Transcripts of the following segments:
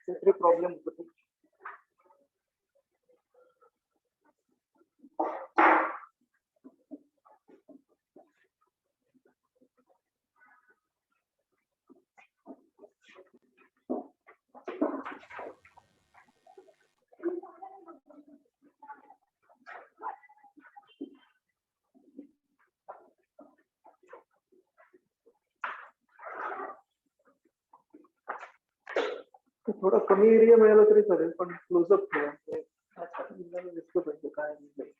काहीतरी प्रॉब्लेम होतो. थोडा कमी एरिया मिळाला तरी चालेल, पण क्लोजअप ठेवा. दिसलं पाहिजे काय आहे.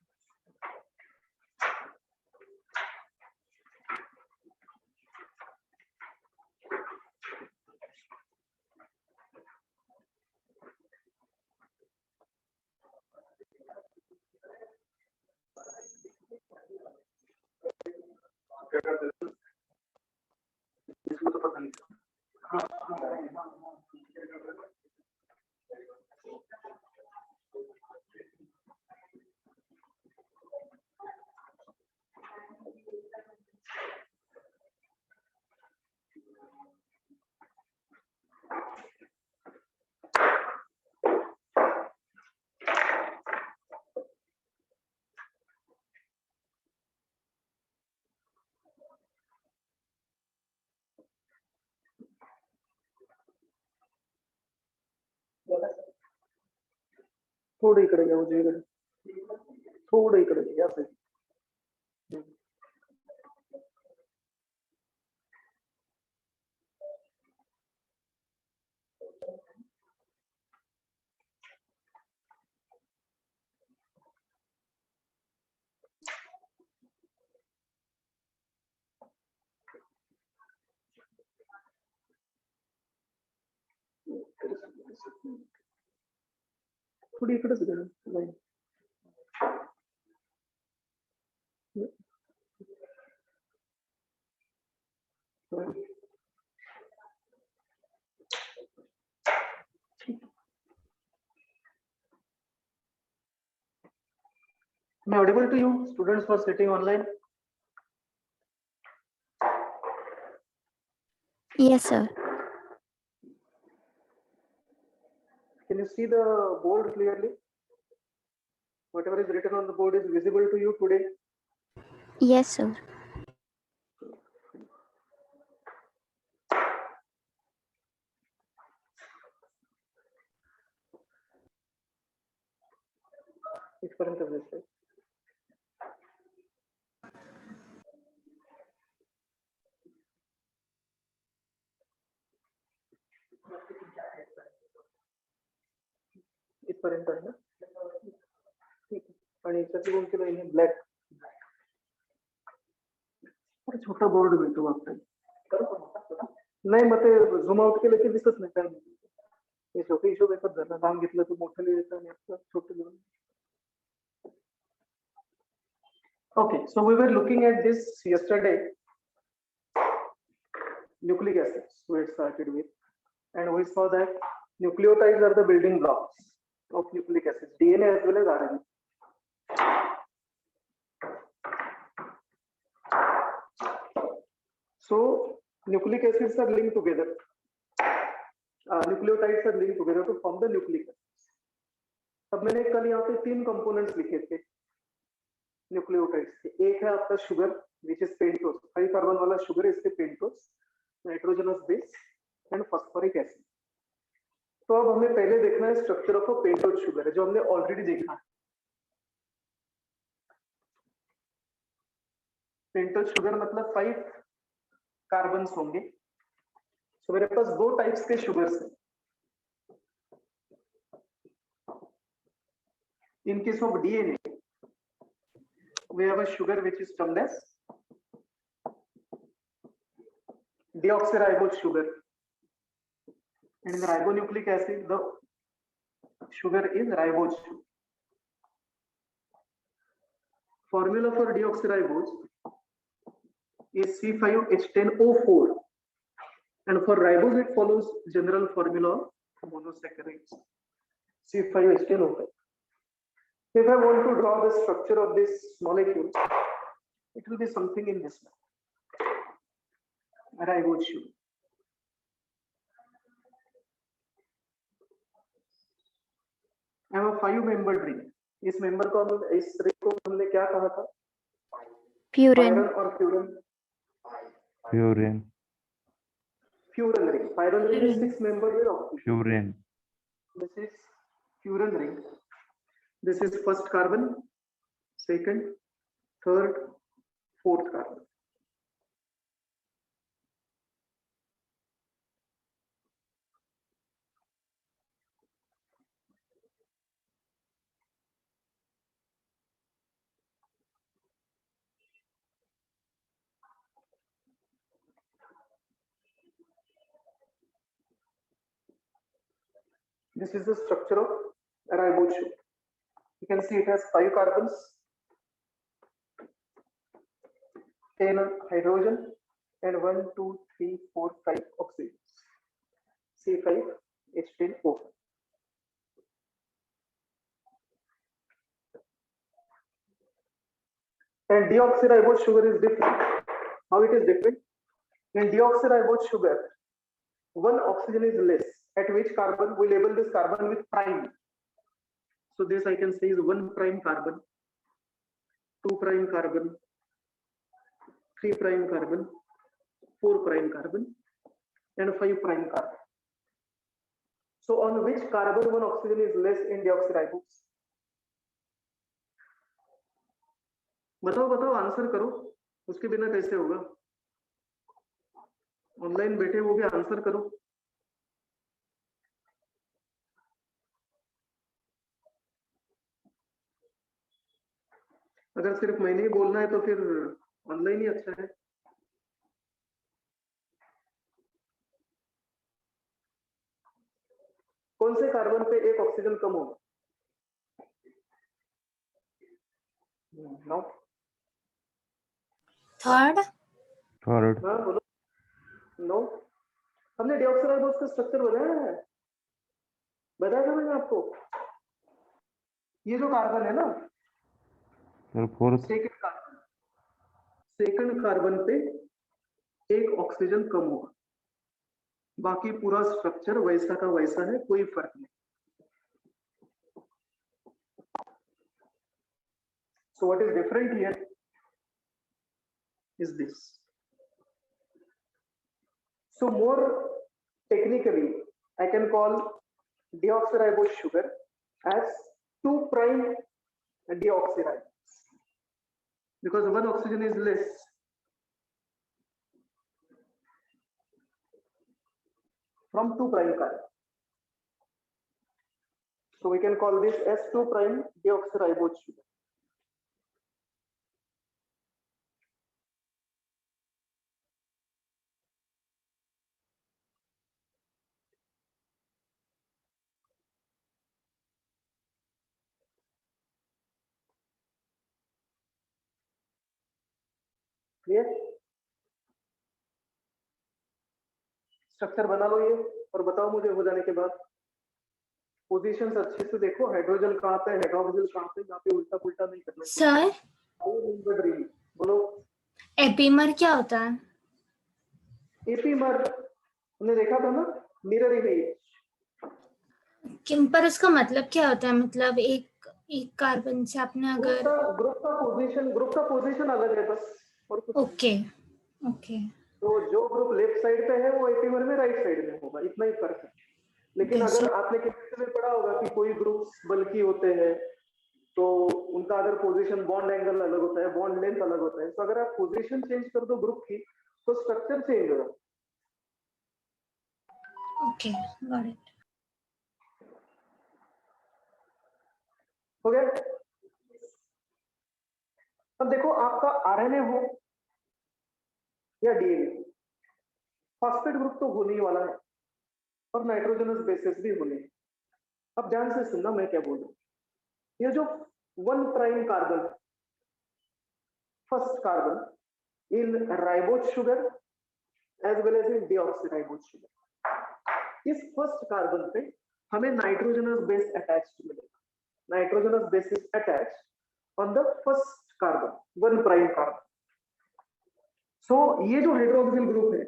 थोडं इकडे या उजवीकडे, थोडं इकडे या साईड. थोडी इकडेच गेलं. Am I audible to you, students who are sitting online? Yes, sir. Can you see the board clearly? Whatever is written on the board is visible to you today? Yes, sir. इथपर्यंत दिसतंय. इथपर्यंत आहे ना? ठीक आहे. आणि याच्यात कोण केलं हे ब्लॅक. छोटा बोर्ड मिळतो वापरायला. नाही, मग ते झूम आउट केलं की दिसत नाही काय. हे छोटे हिशोब एकच झाला. लांब घेतलं तर मोठं लिहायचं आणि असं छोटं लिहायचं. Okay, so we were looking at this yesterday, nucleic acids we had started with, and we saw that nucleotides are the building blocks of nucleic acids, DNA as well as RNA. So nucleic acids are linked together, nucleotides are linked together to form the nucleic acids. अब मैंने कल यहाँ पे 3 components लिखे थे nucleotides के. एक है आपका sugar which is pentose, 5 carbon वाला शुगर इसके pentose, nitrogenous base and phosphoric acid. तो अब हमें पहले देखना है structure of a pentose sugar, जो हमने ऑलरेडी देखा है. पेंटोज शुगर मतलब 5 कार्बन होंगे. तो मेरे पास 2 टाइप्स के शुगर्स हैं. In case of DNA we have a sugar which is termed as deoxyribose sugar, and in the ribonucleic acid the sugar is ribose. Formula for deoxyribose is C5H10O4, and for ribose it follows general formula of monosaccharides, C5H10O5. If I want to draw the structure of this molecule, it will be something in this way. Ribose sugar. 5 member ring, इस member को इस ring को हमने क्या कहा था? Furan. पायरन और furan Furan. Furan ring. पायरन ring is 6 members with oxygen. Furan. This is furan ring. This is first carbon, second, third, fourth carbon. This is the structure of ribose sugar. You can see it has 5 carbons, 10 hydrogen, and 1, 2, 3, 4, 5 oxygens. C5H10O. And deoxyribose sugar is different. How it is different? In deoxyribose sugar, one oxygen is less. At which carbon? We label this carbon with prime. So this I can say is 1 prime carbon, 2 prime carbon, 3 prime carbon, 4 prime carbon, and 5 prime carbon. So on which carbon one oxygen is less in deoxyribose? बताओ बताओ, answer करो. उसके बिना कैसे होगा? Online बैठे हो गए, आंसर करो. अगर सिर्फ मैंने ही बोलना है तो फिर ऑनलाइन ही अच्छा है. कौन से कार्बन पे एक ऑक्सीजन कम होगा? Third. Third. हाँ बोलो. नो, हमने डिऑक्सीराइबोस का स्ट्रक्चर बताया था मैंने आपको. ये जो कार्बन है ना, Sir, fourth. सेकंड कार्बन पे एक ऑक्सीजन कम होगा. बाकी पूरा स्ट्रक्चर वैसा का वैसा है, कोई फर्क नहीं. So what is different here is this. So more technically, I can call deoxyribose sugar as 2 prime deoxyribose because one oxygen is less. From 2 prime carbon. So we can call this as 2 prime deoxyribose sugar. Clear? Structure बना लो ये और बताओ मुझे हो जाने के बाद. Positions अच्छे से देखो. हाइड्रोजन कहाँ पे, हाइड्रोक्सिल कहाँ पे, यहाँ पे उल्टा पुल्टा नहीं करना. सर, बोलो. एपीमर क्या होता है? एपीमर हमने देखा था ना, मिरर इमेज. पर उसका मतलब क्या होता है? मतलब एक कार्बन से आपने अगर ग्रुप का पोजीशन अलग है बस. और कुछ ओके. तो जो ग्रुप लेफ्ट साइड पे है वो एपीमर में राइट साइड में होगा, इतना ही फर्क है. लेकिन अगर आपने किसी में पढ़ा होगा कि कोई ग्रुप बल्कि होते हैं तो उनका अगर पोजीशन बॉन्ड एंगल अलग होता है, बॉन्ड लेंथ अलग होता है. तो अगर आप पोजीशन चेंज कर दो ग्रुप की तो स्ट्रक्चर चेंज होगा. Okay, got it. हो गया? अब देखो, आपका आरएनए हो या डीएनए, फॉस्फेट ग्रुप तो होने ही वाला है और नाइट्रोजनस बेसेस भी होने. अब ध्यान से सुनना मैं क्या बोल रहा हूं. ये जो 1 prime carbon, first carbon in ribose sugar as well as in deoxyribose sugar, इस फर्स्ट कार्बन पे हमें नाइट्रोजनस बेस अटैच्ड मिलेगा. Nitrogenous base is attached on the first carbon, 1 prime carbon. So ये जो हाइड्रोक्सिल ग्रुप है,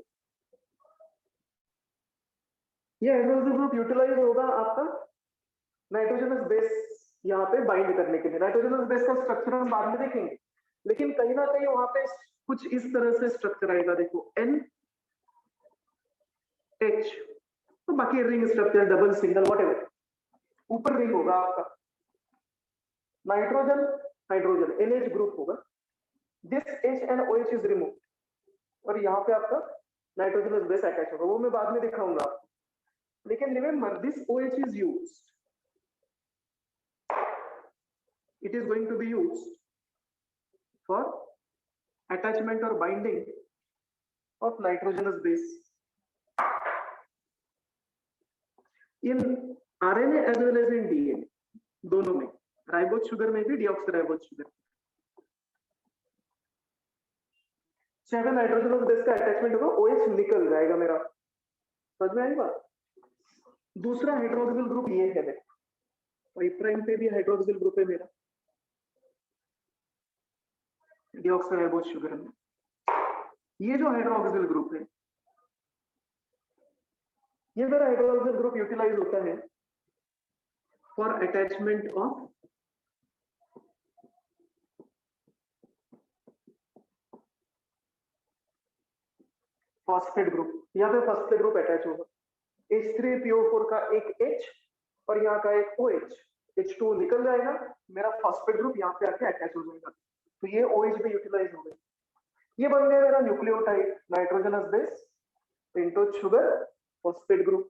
ये hydroxyl group utilise होगा आपका नाइट्रोजनस बेस यहाँ पे बाइंड करने के लिए। नाइट्रोजनस बेस का स्ट्रक्चर हम बाद में देखेंगे, लेकिन कहीं ना कहीं वहां पे कुछ इस तरह से स्ट्रक्चर आएगा, देखो एन एच, तो बाकी ring structure double single what ऊपर रिंग होगा आपका, नाइट्रोजन हाइड्रोजन NH ग्रुप होगा, this H and OH is remove, और यहाँ पे आपका नाइट्रोजनस बेस अटैच होगा, वो मैं बाद में दिखाऊंगा आपको। लेकिन remember this OH is used, it is going to be used for attachment or binding of nitrogenous base in RNA as well as in DNA, दोनों में, राइबोज शुगर में भी, डीऑक्सीराइबोज शुगर। चाहे नाइट्रोजनस बेस का attachment होगा, OH निकल जाएगा मेरा, समझ में आई बात। दूसरा हाइड्रोक्सिल ग्रुप ये है, देखो प्राइम पे भी हाइड्रोक्सिल ग्रुप है मेरा डीऑक्सीराइबोज शुगर में। ये जो हाइड्रोक्सिल ग्रुप है, ये मेरा हाइड्रोक्सिल ग्रुप यूटिलाइज होता है for attachment of phosphate group. यहाँ पे फॉस्फेट ग्रुप अटैच होगा, H3PO4 का एक H और यहाँ का एक OH, H2 निकल जाएगा, मेरा फॉस्फेट ग्रुप यहाँ पे आके अटैच हो जाएगा, तो ये OH भी यूटिलाइज हो गई। ये बन गया मेरा nucleotide, nitrogenous base into sugar phosphate group.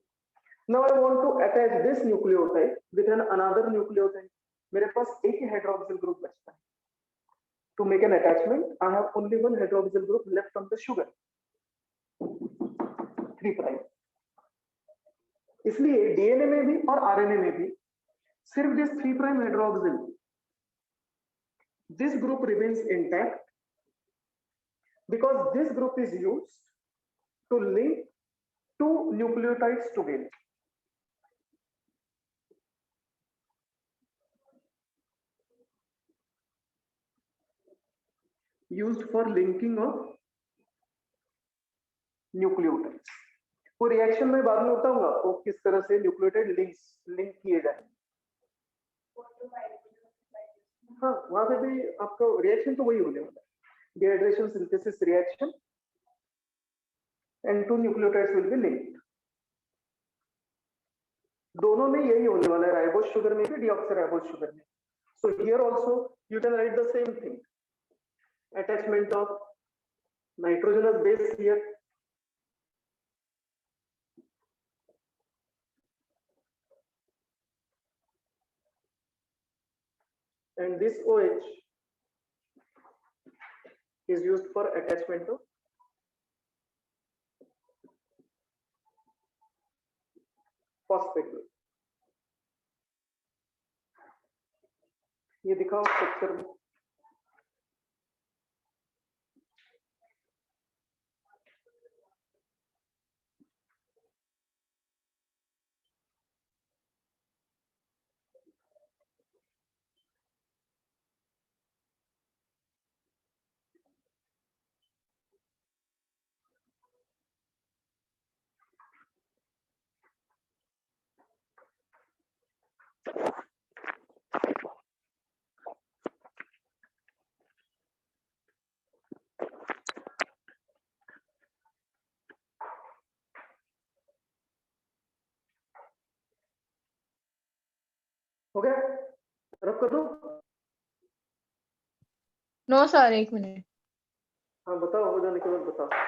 Now I want to attach this nucleotide with an another nucleotide, मेरे पास एक ही हाइड्रोक्सिल ग्रुप बचता है। To make an attachment I have only one hydroxyl group left from the sugar, 3 prime. इसलिए DNA में भी और आरएनए में भी सिर्फ this 3 prime hydroxyl, this group remains intact because this group is used to link two nucleotides together. Used for linking of nucleotides. वो reaction में बाद में बताऊंगा आपको किस तरह से न्यूक्लियोटाइड लिंक किए जाए। हाँ, वहां पे भी आपका रिएक्शन तो वही होने वाला है, dehydration synthesis reaction and two nucleotides will be linked. दोनों में यही होने वाला है, राइबोज शुगर में भी, डीऑक्सीराइबोज शुगर में। So here also you can write the same thing, attachment of nitrogenous base here, and this OH is used for attachment of phosphate group. ये दिखाओ स्ट्रक्चर में, हो गया? रब कर दो। No sir, 1 minute. हाँ बताओ, हो जाने के बाद बताओ।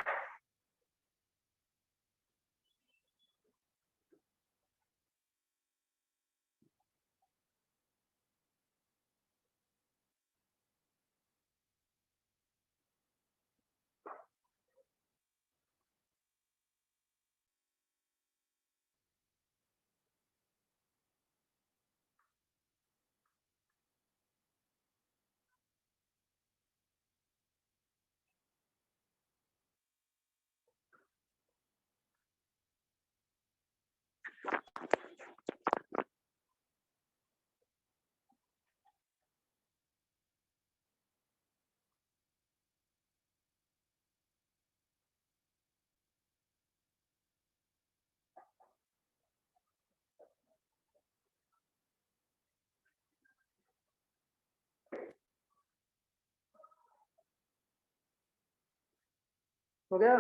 हो गया?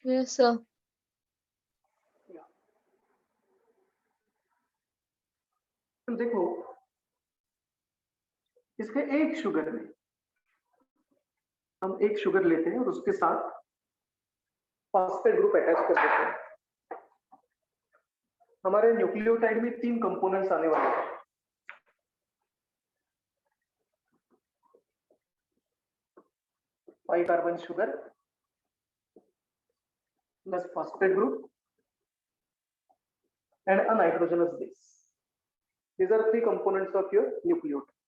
Yes, sir. तो देखो इसके एक शुगर में हम एक शुगर लेते हैं और उसके साथ फॉस्फेट ग्रुप अटैच कर देते हैं। हमारे न्यूक्लियोटाइड में 3 कंपोनेंट्स आने वाले हैं। Five carbon sugar plus phosphate group and a nitrogenous base. These are 3 components of your nucleotide.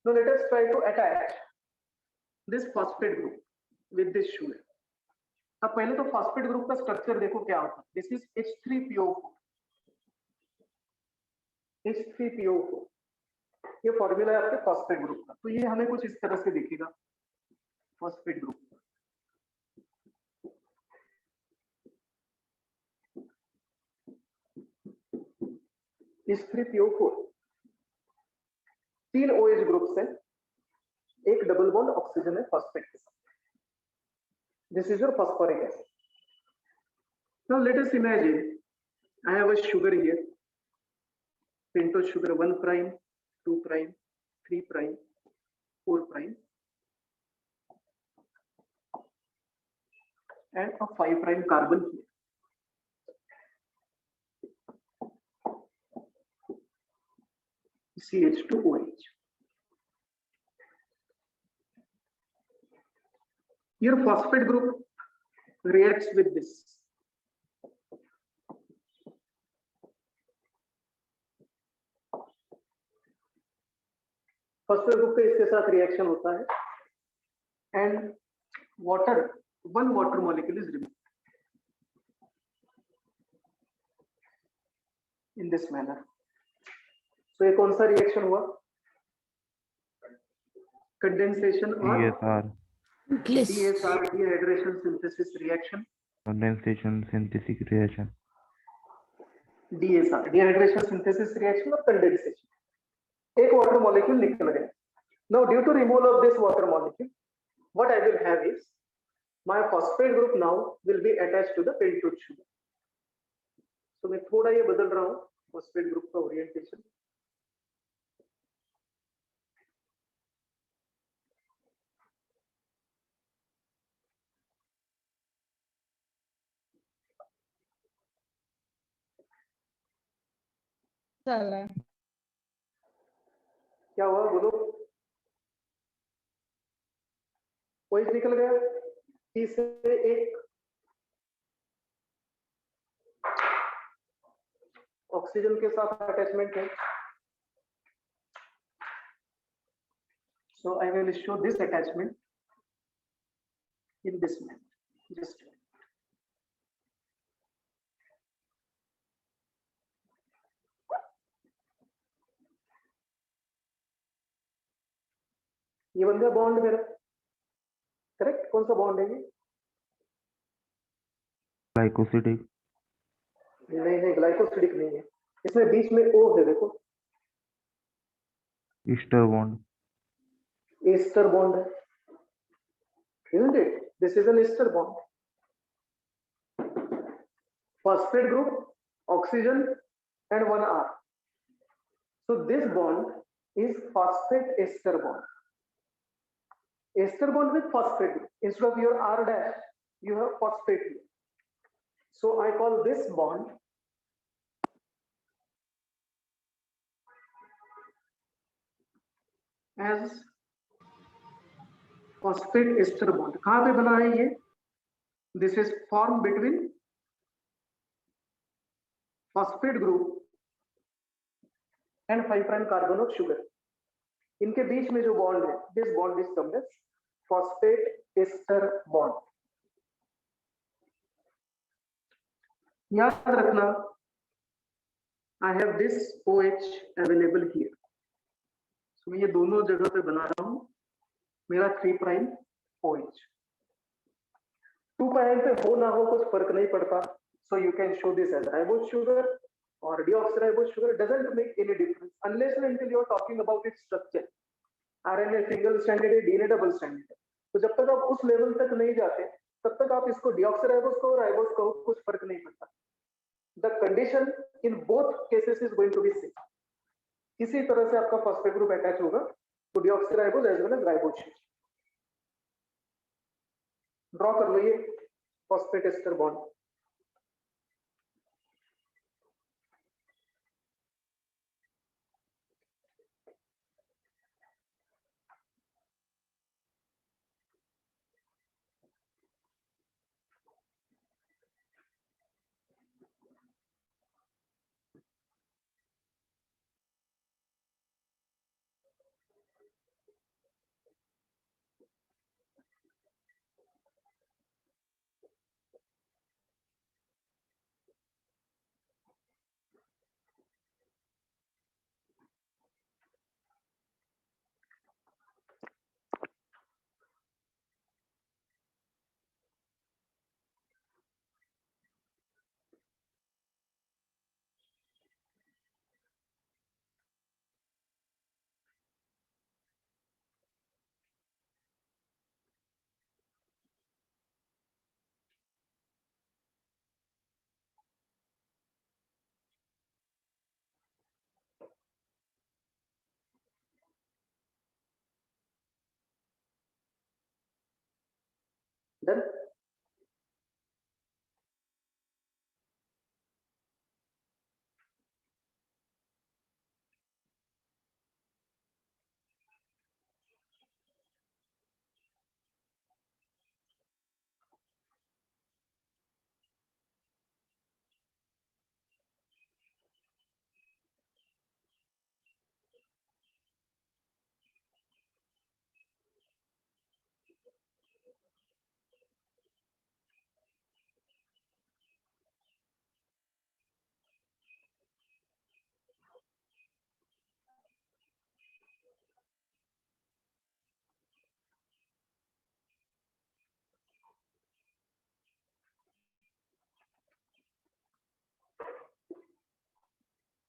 Now let us try to attach this phosphate group with this sugar. अब पहले तो phosphate group का structure देखो क्या होता है. This is H3PO4. H3PO4. ये formula है आपके phosphate group का. तो ये हमें कुछ इस तरह से दिखेगा phosphate group. H3PO4 3 OH groups हैं, एक डबल बॉन्ड ऑक्सीजन है फॉस्फेट के साथ. This is your phosphoric acid. Now let us imagine I have a sugar here, pentose sugar 1 prime, 2 prime, 3 prime, 4 prime, and a 5 prime carbon here. CH2OH. Your phosphate group reacts with this. Phosphate group का इसके साथ reaction होता है and one water molecule is removed in this manner. So ये कौन सा reaction हुआ? Condensation और DSR, DSR dehydration synthesis reaction. condensation synthesis reaction. DSR dehydration synthesis reaction और condensation. एक water molecule निकल गया. Now due to removal of this water molecule, what I will have is my phosphate group now will be attached to the pentose sugar. So मैं थोड़ा ये बदल रहा हूँ phosphate group का orientation. चला है. क्या हुआ बोलो? OH निकल गया. P से एक ऑक्सीजन के साथ अटैचमेंट है. So I will show this attachment in this manner. Just ये बन गया बॉन्ड मेरा. करेक्ट? कौन सा बॉन्ड है ये? Glycosidic, नहीं ग्लाइकोसिडिक नहीं है. इसमें बीच में O है देखो. ester bond, एस्टर बॉन्ड है. Isn't it? This is an ester bond. Phosphate group, oxygen and 1 R. So this bond is phosphate ester bond. Ester bond with phosphate group. Instead of your R dash, you have phosphate here. So I call this bond as phosphate ester bond. कहाँ पे बना है ये? This is formed between phosphate group and 5 prime carbon of sugar. इनके बीच में जो bond है, this bond is termed as phosphate ester bond. याद रखना I have this OH available here. So मैं ये दोनों जगह पे बना रहा हूँ मेरा 3 प्राइम OH। 2 प्राइम पे हो ना हो कुछ फर्क नहीं पड़ता, so you can show this as ribose sugar or deoxyribose sugar, doesn't make any difference unless and until you are talking about its structure. RNA single stranded है, DNA double stranded है, तो जब तक आप उस लेवल तक नहीं जाते तब तक आप इसको deoxyribose कहो राइबोज कहो कुछ फर्क नहीं पड़ता। The condition in both cases is going to be same. इसी तरह से आपका फॉस्फेट ग्रुप अटैच होगा तो deoxyribose as well as ribose. Draw कर लो ये फॉस्फेट एस्टर बॉन्ड। Done?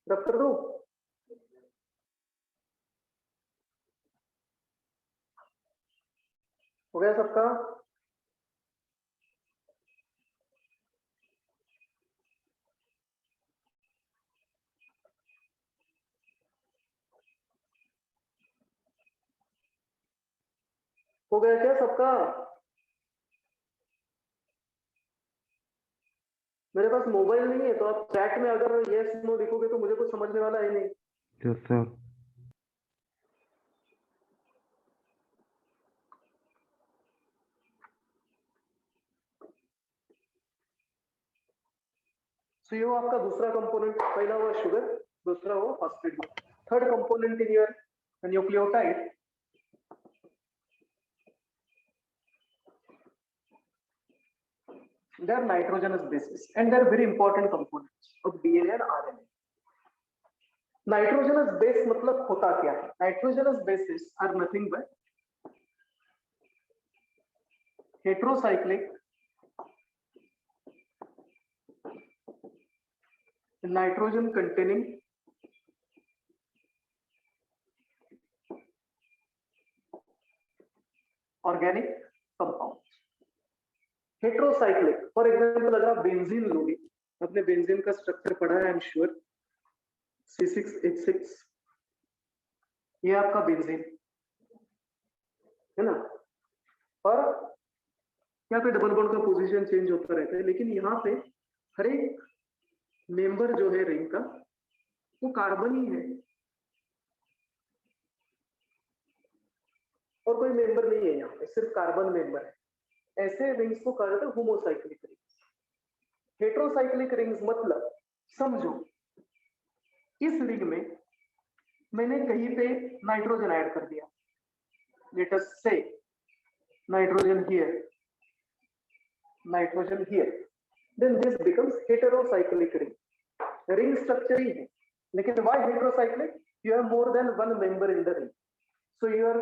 रब कर दो। हो गया सबका? हो गया क्या सबका? मेरे पास मोबाइल नहीं है तो आप चैट में अगर यस नो लिखोगे तो मुझे कुछ समझने वाला है नहीं। Yes, sir. सो ये आपका दूसरा कंपोनेंट, पहला हुआ शुगर, दूसरा हुआ phosphate group. Third component in your nucleotide they are nitrogenous bases and they are very important components of DNA and RNA. Nitrogenous base मतलब होता क्या है? Nitrogenous bases are nothing but heterocyclic nitrogen containing organic compounds. Heterocyclic, for example अगर आप benzene लोगे, आपने benzene का structure पढ़ा है आई एम श्योर, C6H6, ये आपका बेंजीन है ना। और यहाँ पे डबल बॉन्ड का पोजीशन चेंज होता रहता है, लेकिन यहाँ पे हर एक मेंबर जो है रिंग का वो कार्बन ही है और कोई मेंबर नहीं है, यहाँ पे सिर्फ कार्बन मेंबर है। ऐसे रिंग्स को कहा जाता है होमोसाइक्लिक रिंग्स। हेट्रोसाइक्लिक रिंग्स मतलब समझो इस रिंग में मैंने कहीं पे नाइट्रोजन ऐड कर दिया, let us say nitrogen here, nitrogen here, then this becomes heterocyclic ring. Ring structure ही है, लेकिन why heterocyclic? You have more than one member in the ring, so your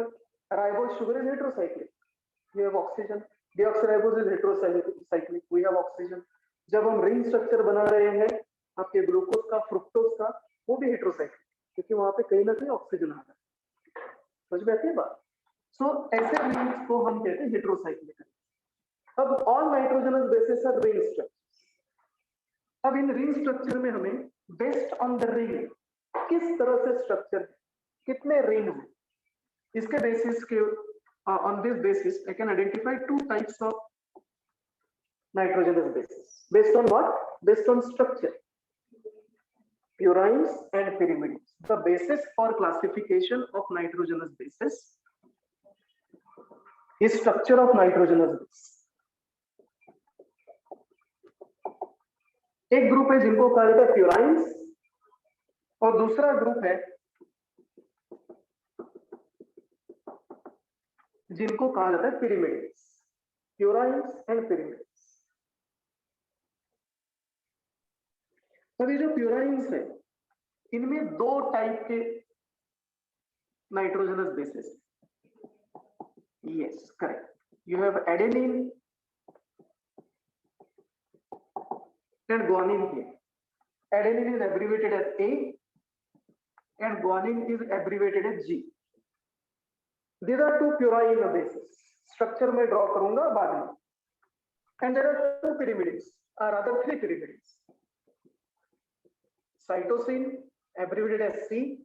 ribose sugar is heterocyclic. You have oxygen. Deoxyribose is heterocyclic. We have oxygen. जब हम ring structure बना रहे हैं आपके glucose का, फ्रुक्टोज का, वो भी हेटेरोसाइक्लिक, क्योंकि वहां पे कहीं ना कहीं ऑक्सीजन आ रहा है। समझ में आती है बात? सो ऐसे रिंग्स को हम कहते हैं हेटेरोसाइक्लिक। अब all nitrogenous bases R ring structure. अब इन रिंग स्ट्रक्चर में हमें बेस्ड ऑन द रिंग किस तरह से स्ट्रक्चर है, कितने रिंग है, इसके बेसिस के on this basis I can identify two types of nitrogenous bases. Based on what? Based on structure. Purines and pyrimidines. The basis for classification of nitrogenous bases is structure of nitrogenous base. एक group है जिनको कहा जाता है प्यूराइंस और दूसरा group है जिनको कहा जाता है pyrimidines. Purines and pyrimidines. अभी जो प्यूराइंस है इनमें दो टाइप के nitrogenous bases. Yes, correct. You have adenine and guanine here. Adenine is abbreviated as A and guanine is abbreviated as G. These are two purine bases. Structure में draw करूंगा बाद में. And there are two pyrimidines, or rather three pyrimidines. Cytosine, abbreviated as C.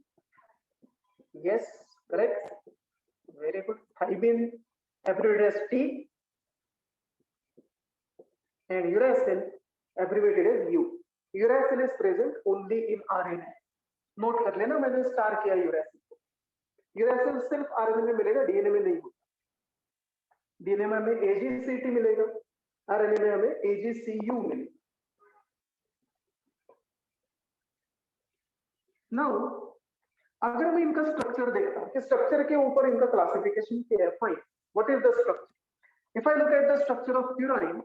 Yes, correct. Very good. Thymine, abbreviated as T. And uracil, abbreviated as U. Uracil is present only in RNA. Note कर लेना, मैंने star किया uracil को. Uracil सिर्फ RNA में मिलेगा, DNA में नहीं होगा. DNA में हमें AGCT मिलेगा, RNA में हमें AGCU मिलेगा. Now, अगर मैं इनका स्ट्रक्चर देखता हूं कि स्ट्रक्चर के ऊपर इनका क्लासिफिकेशन क्या है, fine. What is the structure? If I look at the structure of purine,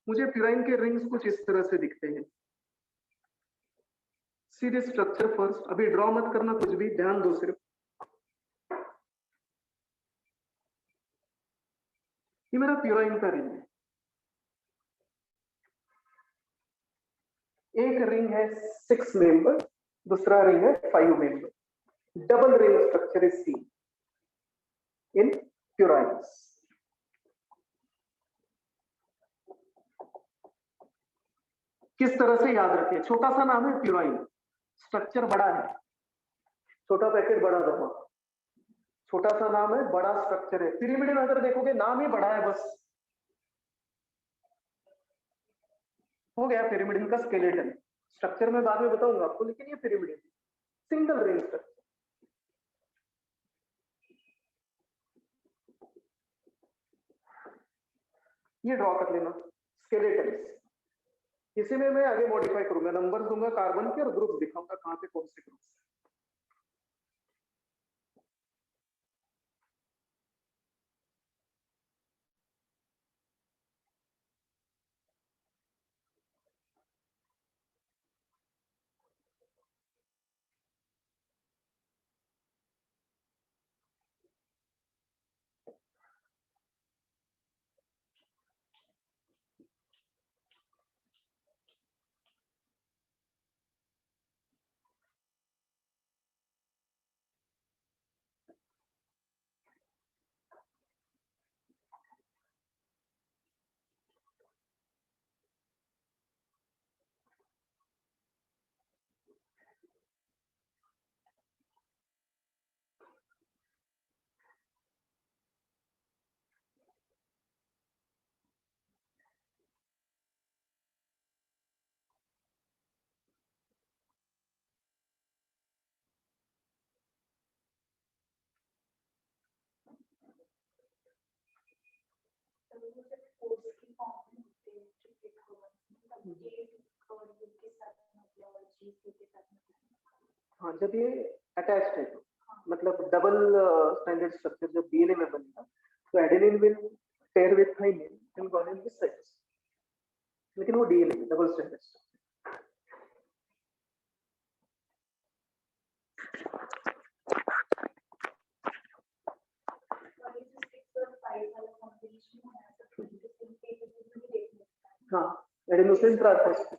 मुझे प्यूराइन के रिंग्स कुछ इस तरह से दिखते हैं. See this structure first. अभी ड्रॉ मत करना कुछ भी, ध्यान दो सिर्फ. ये मेरा प्यूराइन का रिंग है. एक रिंग है 6 मेंबर, दूसरा रिंग है 5 member. Double ring structure is see in purines. किस तरह से याद रखें? छोटा सा नाम है प्यूराइन, स्ट्रक्चर बड़ा है. छोटा पैकेट बड़ा दबा, छोटा सा नाम है, बड़ा स्ट्रक्चर है. पिरामिड में अगर देखोगे नाम ही बड़ा है, बस हो गया पिरामिड का स्केलेटन. स्ट्रक्चर में बाद में बताऊंगा आपको, लेकिन ये पिरामिड सिंगल रिंग स्ट्रक्चर. ये ड्रॉ कर लेना स्केलेटन. इसी में मैं आगे मॉडिफाई करूंगा, नंबर दूंगा कार्बन के और ग्रुप दिखाऊंगा कहां पे कौन से ग्रुप. हाँ, जब ये अटैच्ड है, मतलब डबल स्टैंडर्ड स्ट्रक्चर जब डीएनए में बनेगा, तो adenine will pair with thymine and guanine with cytosine. लेकिन वो डीएनए डबल स्टैंडर्ड. हाँ, एडेनोसिन ट्रांसफर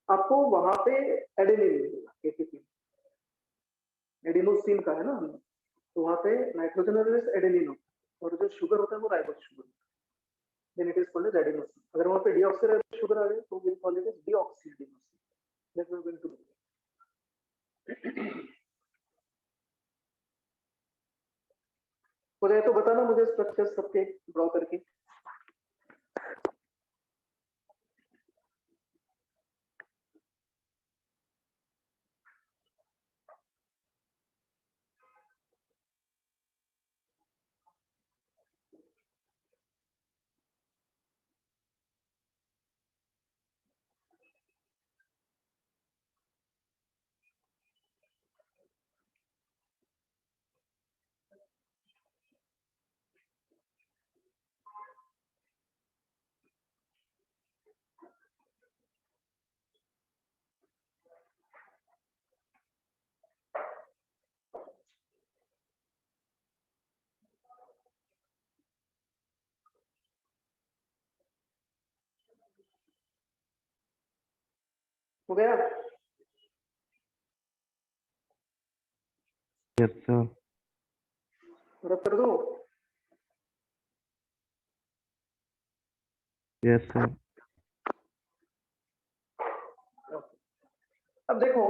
आपको वहां पे एडेनिन मिलेगा, एटीपी एडिनोसिन का है ना, तो वहां पे नाइट्रोजन एडेनिन होता है और जो शुगर होता है वो ribose sugar, then it is called as adenosine. अगर वहां पे डीऑक्सीराइबोज शुगर आ गए तो will call it as deoxyadenosine. That we are going to do. हो जाए तो बताना मुझे स्ट्रक्चर सबके ड्रॉ करके। हो गया? Yes, sir. रब कर दो। Yes, sir. अब देखो,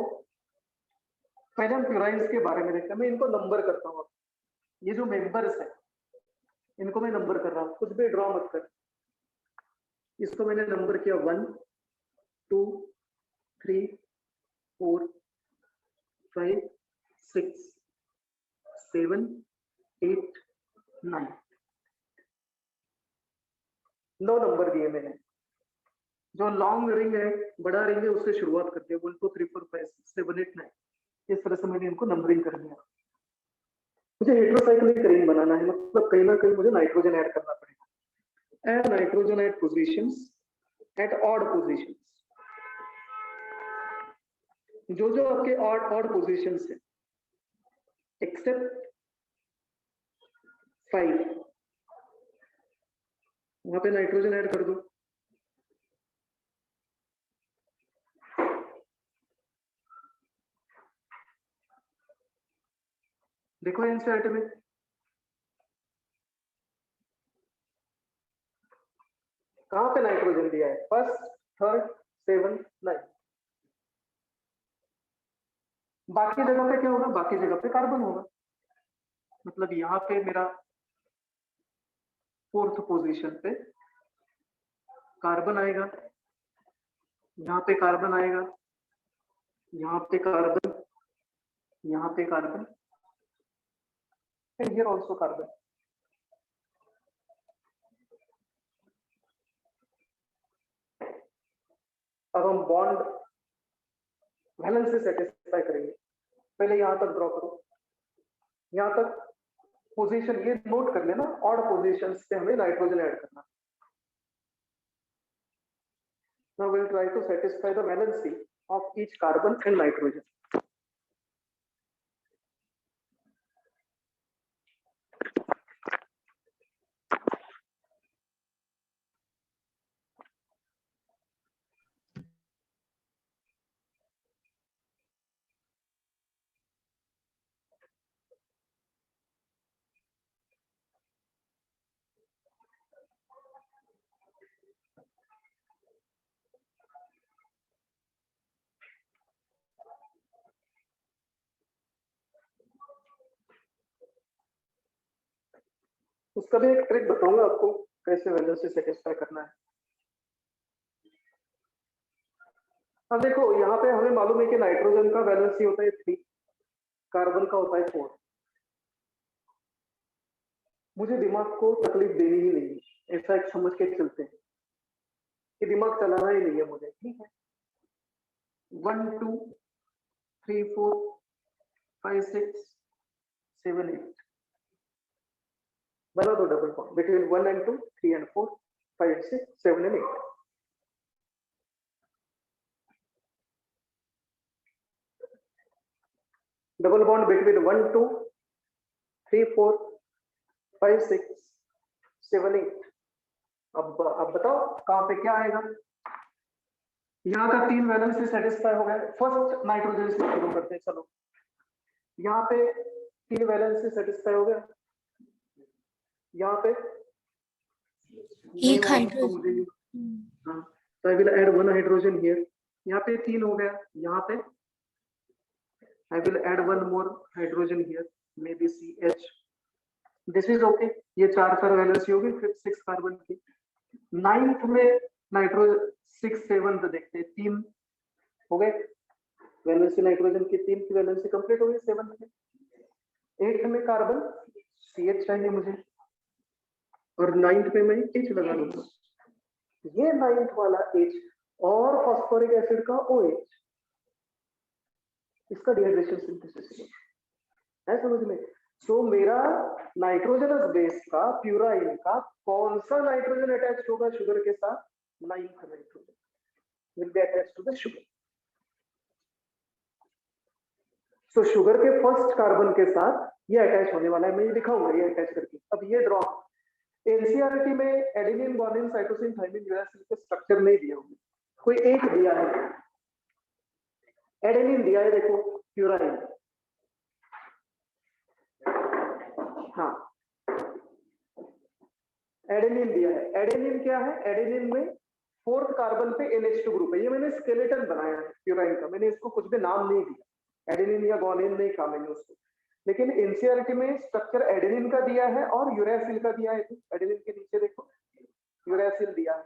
पहले हम प्यूराइंस के बारे में देखते हैं। मैं इनको नंबर करता हूँ। ये जो मेंबर्स है इनको मैं नंबर कर रहा हूँ, कुछ भी ड्रॉ मत कर। इसको मैंने नंबर किया 1 2 3 4 5 6 7 8 9 9 नंबर दिए मैंने। जो लॉन्ग रिंग है, बड़ा रिंग है, उससे शुरुआत करते हैं 1 2 3 4 5 6 7 8 9। इस तरह से मैंने इनको नंबरिंग कर दिया। मुझे हेटेरोसाइक्लिक रिंग बनाना है, मतलब कहीं ना कहीं मुझे नाइट्रोजन ऐड करना पड़ेगा। Add nitrogen at positions at odd positions. जो जो आपके ऑड पोजीशंस है एक्सेप्ट 5, वहां पे नाइट्रोजन ऐड कर दो। देखो इंसर्ट में कहां पे नाइट्रोजन दिया है, फर्स्ट थर्ड 7 9। बाकी जगह पे क्या होगा, बाकी जगह पे कार्बन होगा। मतलब यहाँ पे मेरा 4th पोजीशन पे कार्बन आएगा, यहाँ पे कार्बन आएगा, यहाँ पे कार्बन, यहाँ पे carbon, and here also carbon. अब हम बॉन्ड वैलेंस से सेटिस्फाई करेंगे। पहले यहाँ तक ड्रॉ करो, यहाँ तक पोजीशन ये नोट कर लेना, ऑड पोजीशंस पे हमें नाइट्रोजन ऐड करना। Now we'll try to satisfy the valency of each carbon and nitrogen. उसका भी एक ट्रिक बताऊंगा आपको कैसे वैलेंसी सेटिस्फाई करना है। अब देखो यहाँ पे हमें मालूम है कि नाइट्रोजन का वैलेंसी होता है 3, कार्बन का होता है 4। मुझे दिमाग को तकलीफ देनी ही नहीं है, ऐसा एक समझ के चलते हैं कि दिमाग चलाना ही नहीं है मुझे, ठीक है। 1 2 3 4 5 6 7 8 बना दो double bond between 1 and 2 3 and 4 5 and 6 7 and 8। Double bond between 1 2 3 4 5 6 7 8। अब बताओ कहाँ पे क्या आएगा। यहाँ का 3 वैलेंस से सेटिस्फाई हो गया। फर्स्ट नाइट्रोजन से शुरू करते हैं, चलो। यहाँ पे 3 वैलेंस से सेटिस्फाई हो गया। यहाँ पे एक तो हाइड्रोजन। मुझे हाँ, तो I will add 1 hydrogen here. यहाँ पे 3 हो गया। यहाँ पे I will add 1 more hydrogen here, may be CH। This is okay. ये 4 वैलेंसी हो गई, फिर 6 कार्बन की। 9th में नाइट्रोजन 6 7 देखते हैं, 3 हो गए वैलेंसी नाइट्रोजन की। 3 की वैलेंसी कंप्लीट हो गई। 7th में 8th में कार्बन CH चाहिए मुझे, और 9th में मैं H लगा दूंगा। ये 9th वाला H और फास्फोरिक एसिड का OH, इसका डिहाइड्रेशन सिंथेसिस है, समझ में। सो मेरा नाइट्रोजनस बेस का, प्यूराइन का कौन सा नाइट्रोजन अटैच होगा शुगर के साथ? 9th nitrogen will be attached to the sugar. So sugar के फर्स्ट कार्बन के साथ ये अटैच होने वाला है। मैं ये दिखाऊंगा ये अटैच करके। अब ये ड्रॉ एनसीईआरटी में adenine, guanine, cytosine, thymine, uracil के स्ट्रक्चर नहीं दिए होंगे, कोई एक दिया है। एडेनिन दिया है, देखो प्यूराइन। हाँ, एडेनिन दिया है। एडेनिन क्या है? एडेनिन में 4th कार्बन पे NH2 ग्रुप है। ये मैंने स्केलेटन बनाया है प्यूराइन का, मैंने इसको कुछ भी नाम नहीं दिया। एडेनिन या गुआनिन नहीं कहा मैंने उसको, लेकिन एनसीईआरटी में स्ट्रक्चर एडेनिन का दिया है और यूरासिल का दिया है। एडेनिन के नीचे देखो यूरासिल दिया है।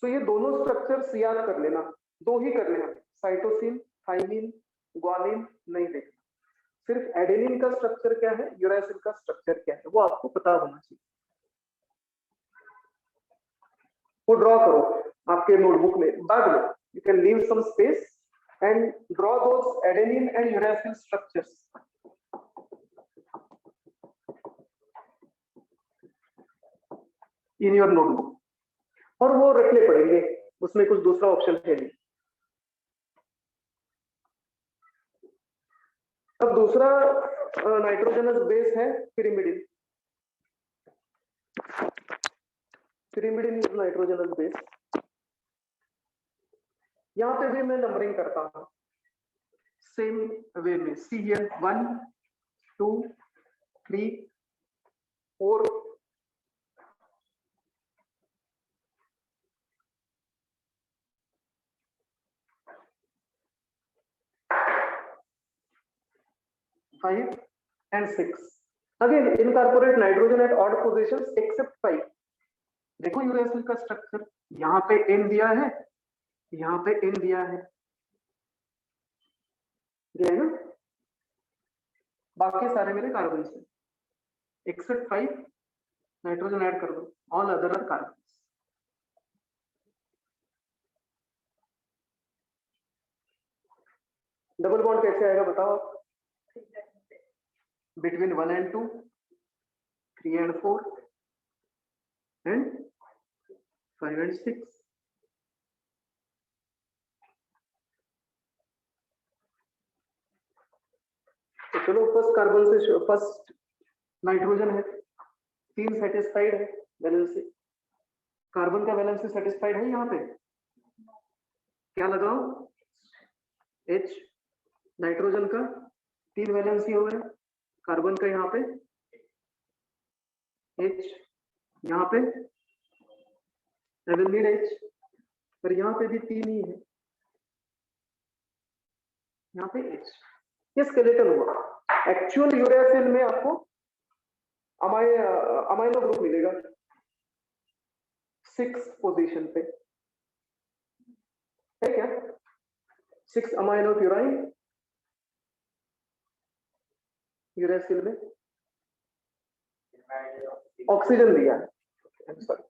सो ये दोनों स्ट्रक्चर याद कर लेना, 2 ही कर लेना, साइटोसिन, थाइमिन, गुआनिन नहीं देखना। सिर्फ एडेनिन का स्ट्रक्चर क्या है, यूरासिल का स्ट्रक्चर क्या है, वो आपको पता होना चाहिए। वो ड्रॉ करो आपके नोटबुक में। बाद में you can leave some space and draw those adenine and uracil structures. In your notebook, और वो रखने पड़ेंगे, उसमें कुछ दूसरा ऑप्शन है नहीं। अब दूसरा नाइट्रोजनस बेस है pyrimidine. Pyrimidine is nitrogenous base. यहां पे भी मैं नंबरिंग करता हूं सेम वे में। See here 1 2 3 4 5 and 6. Again, incorporate nitrogen at odd positions except 5. देखो यूरेसिल का स्ट्रक्चर, यहाँ पे N दिया है, यहाँ पे N दिया है, दिया है ना। बाकी सारे मेरे कार्बन से, एक्सेप्ट 5 नाइट्रोजन ऐड कर दो, all other are carbon. Double bond कैसे आएगा बताओ? Between 1 and 2, 3 and 4 and 5 and 6। तो चलो फर्स्ट कार्बन से, फर्स्ट नाइट्रोजन है, 3 सेटिस्फाइड है वैलेंसी। कार्बन का वैलेंसी सेटिस्फाइड है। यहाँ पे क्या लगाओ? H। नाइट्रोजन का 3 वैलेंसी हो गया, कार्बन का यहाँ पे H, यहाँ पे I will need H, पर यहाँ पे भी 3 ही है, यहाँ पे H। ये स्केलेटन हुआ। एक्चुअल यूरेसिल में आपको अमाइनो ग्रुप मिलेगा 6 पोजीशन पे, है क्या? 6 अमाइनो प्यूराइन यूरेसिल में। ऑक्सीजन दिया है, सॉरी।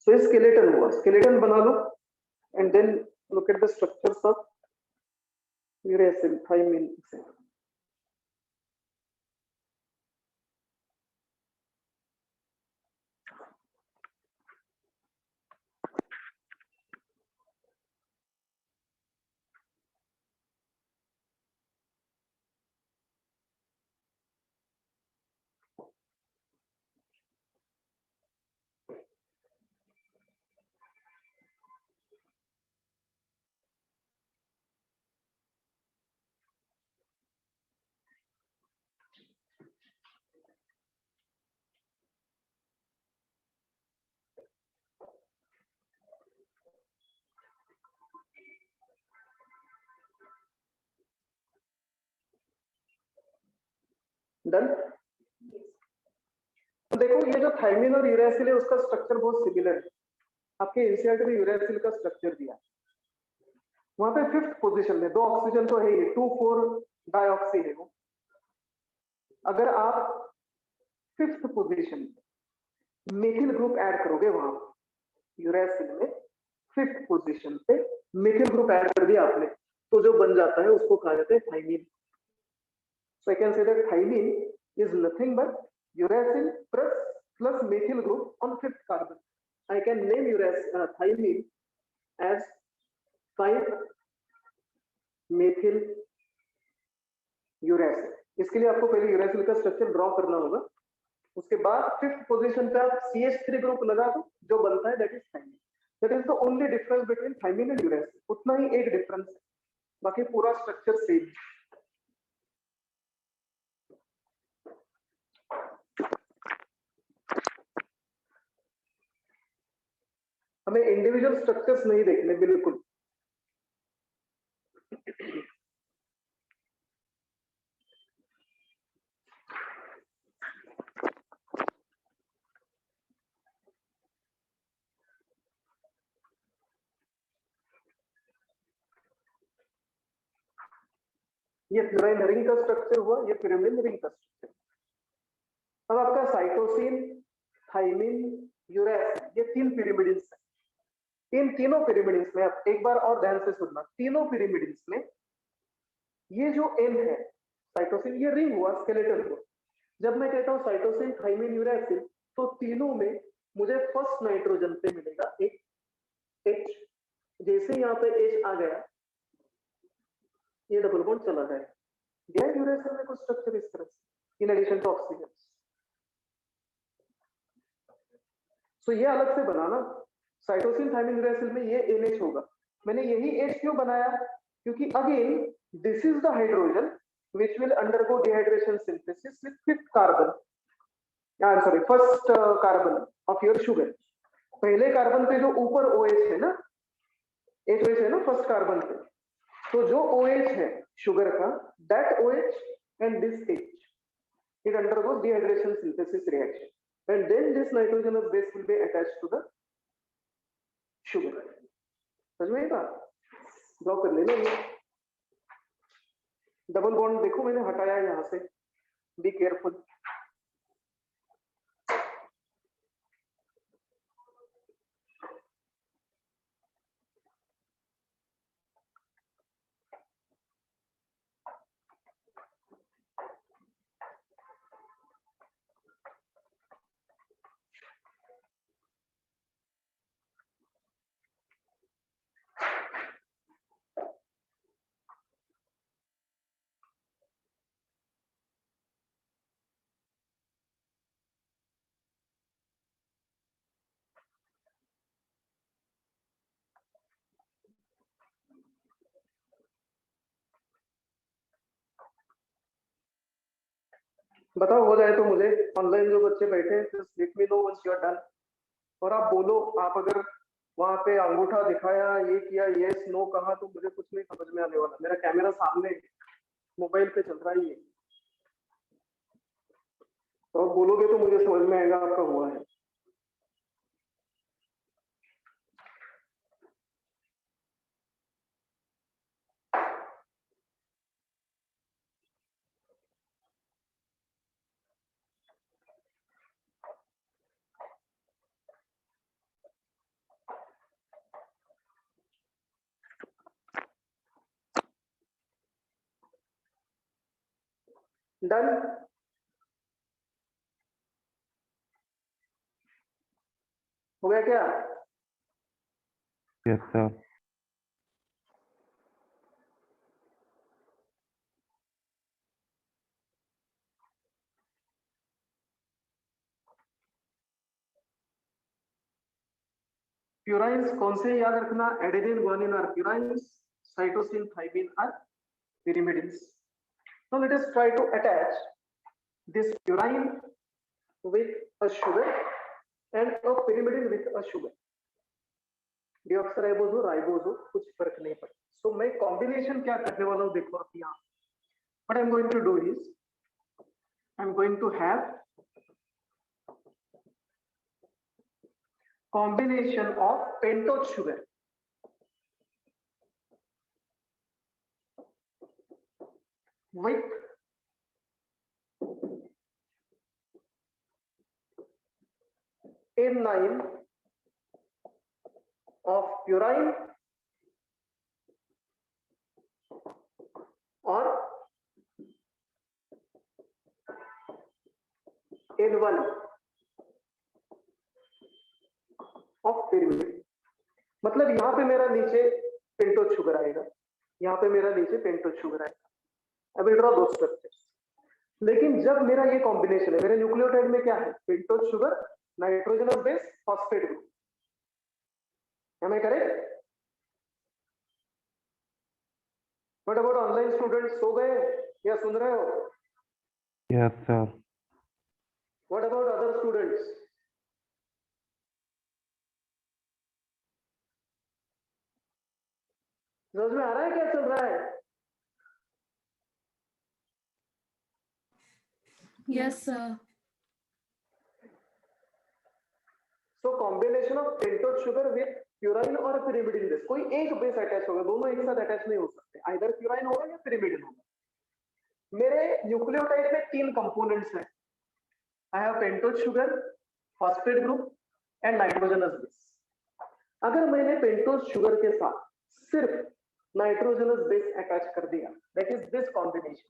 सो स्केलेटन हुआ, स्केलेटन बना लो and then look at the structures of urasil, thymine, etc. Done. तो देखो ये जो थाइमिन और यूरेसिल है उसका स्ट्रक्चर बहुत सिमिलर है। आपके एनसीईआरटी में यूरेसिल का स्ट्रक्चर दिया, वहां पे 5th पोजीशन में 2 ऑक्सीजन तो है ही, 2,4 डाइऑक्सी है वो। अगर आप 5th position methyl group add करोगे वहां यूरेसिल में 5th पोजीशन पे मेथिल ग्रुप ऐड कर दिया आपने, तो जो बन जाता है उसको कहा जाता है thymine. So I can say that thymine is nothing but uracil plus methyl group on 5th carbon. I can name thymine as 5-methyl uracil. इसके लिए आपको पहले यूरेसिल का स्ट्रक्चर ड्रॉ करना होगा, उसके बाद 5th पोजीशन पे आप CH3 ग्रुप लगा दो, जो बनता है that is thymine. That is the only difference between thymine and uracil, उतना ही एक डिफरेंस है, बाकी पूरा स्ट्रक्चर सेम। हमें इंडिविजुअल स्ट्रक्चर्स नहीं देखने बिल्कुल। ये फ्लोराइन रिंग का स्ट्रक्चर हुआ, ये पिरामिड रिंग का स्ट्रक्चर। अब आपका साइटोसिन, थाइमिन, यूरेसिल, ये 3 पिरामिड्स हैं। इन तीनों पिरामिड्स में आप एक बार और ध्यान से सुनना, तीनों पिरामिड्स में ये जो एन है साइटोसिन, ये रिंग हुआ, स्केलेटन हुआ। जब मैं कहता हूं साइटोसिन, थाइमिन, यूरेसिल, तो तीनों में मुझे फर्स्ट नाइट्रोजन पे मिलेगा एक H। जैसे यहाँ पे H आ गया, ये डबल बॉन्ड चला जाएगा। यूरेसिल में कुछ स्ट्रक्चर इस तरह से, इन एडिशन टू ऑक्सीजन। सो ये अलग से बनाना, साइटोसिन, थाइमिन, यूरेसिल में ये NH होगा। मैंने यही H क्यों बनाया, क्योंकि again this is the hydrogen which will undergo dehydration synthesis with 5th carbon, first carbon of your sugar। पहले कार्बन पे जो ऊपर OH है ना, HOH है ना फर्स्ट कार्बन पे, तो जो OH है शुगर का, that OH and this H, it undergoes dehydration synthesis reaction, and then this nitrogen of base will be attached to the sugar। समझ में आएगा? ड्रॉ कर लेना। ये डबल बॉन्ड देखो मैंने हटाया है यहां से, बी केयरफुल। बताओ हो जाए तो मुझे, ऑनलाइन जो बच्चे बैठे हैं, just let me know what's you are done. और आप बोलो, आप अगर वहां पे अंगूठा दिखाया, ये किया, यस नो कहा, तो मुझे कुछ नहीं समझ में आने वाला। मेरा कैमरा सामने मोबाइल पे चल रहा है, ये तो आप बोलोगे तो मुझे समझ में आएगा आपका हुआ है। डन। हो गया क्या? Yes, sir. प्यूराइंस कौन से याद रखना? Adenine, guanine are purines, cytosine, thymine are pyrimidines। Now let us try to attach this purine with a sugar and a pyrimidine with a sugar। डीऑक्सराइबोज हो, राइबोज हो, कुछ फर्क नहीं पड़ता। सो मैं कॉम्बिनेशन क्या करने वाला हूँ देखो आप यहाँ। What I am going to do is, I'm going to have combination of pentose sugar with N9 of purine or N1 of pyrimidine। मतलब यहां पे मेरा नीचे पेंटोज शुगर आएगा, यहां पे मेरा नीचे पेंटोज शुगर आएगा। अब ड्रॉ दो स्ट्रक्चर्स, लेकिन जब मेरा ये कॉम्बिनेशन है, मेरे न्यूक्लियोटाइड में क्या है, pentose sugar, nitrogenous base, phosphate group. Am I correct? What about online students, सो गए या सुन रहे हो? Yes, sir. What about other students? समझ में आ रहा है क्या चल रहा है? Yes, sir. So combination of pentose sugar with purine और pyrimidine base, कोई एक बेस अटैच होगा, दोनों एक साथ अटैच नहीं हो सकते, आइदर प्यूराइन होगा या pyrimidine होगा। मेरे न्यूक्लियोटाइड में तीन कंपोनेंट्स हैं, I have pentose sugar, phosphate group and nitrogenous base. अगर मैंने पेंटोज शुगर के साथ सिर्फ नाइट्रोजनस बेस अटैच कर दिया, दैट इज दिस कॉम्बिनेशन,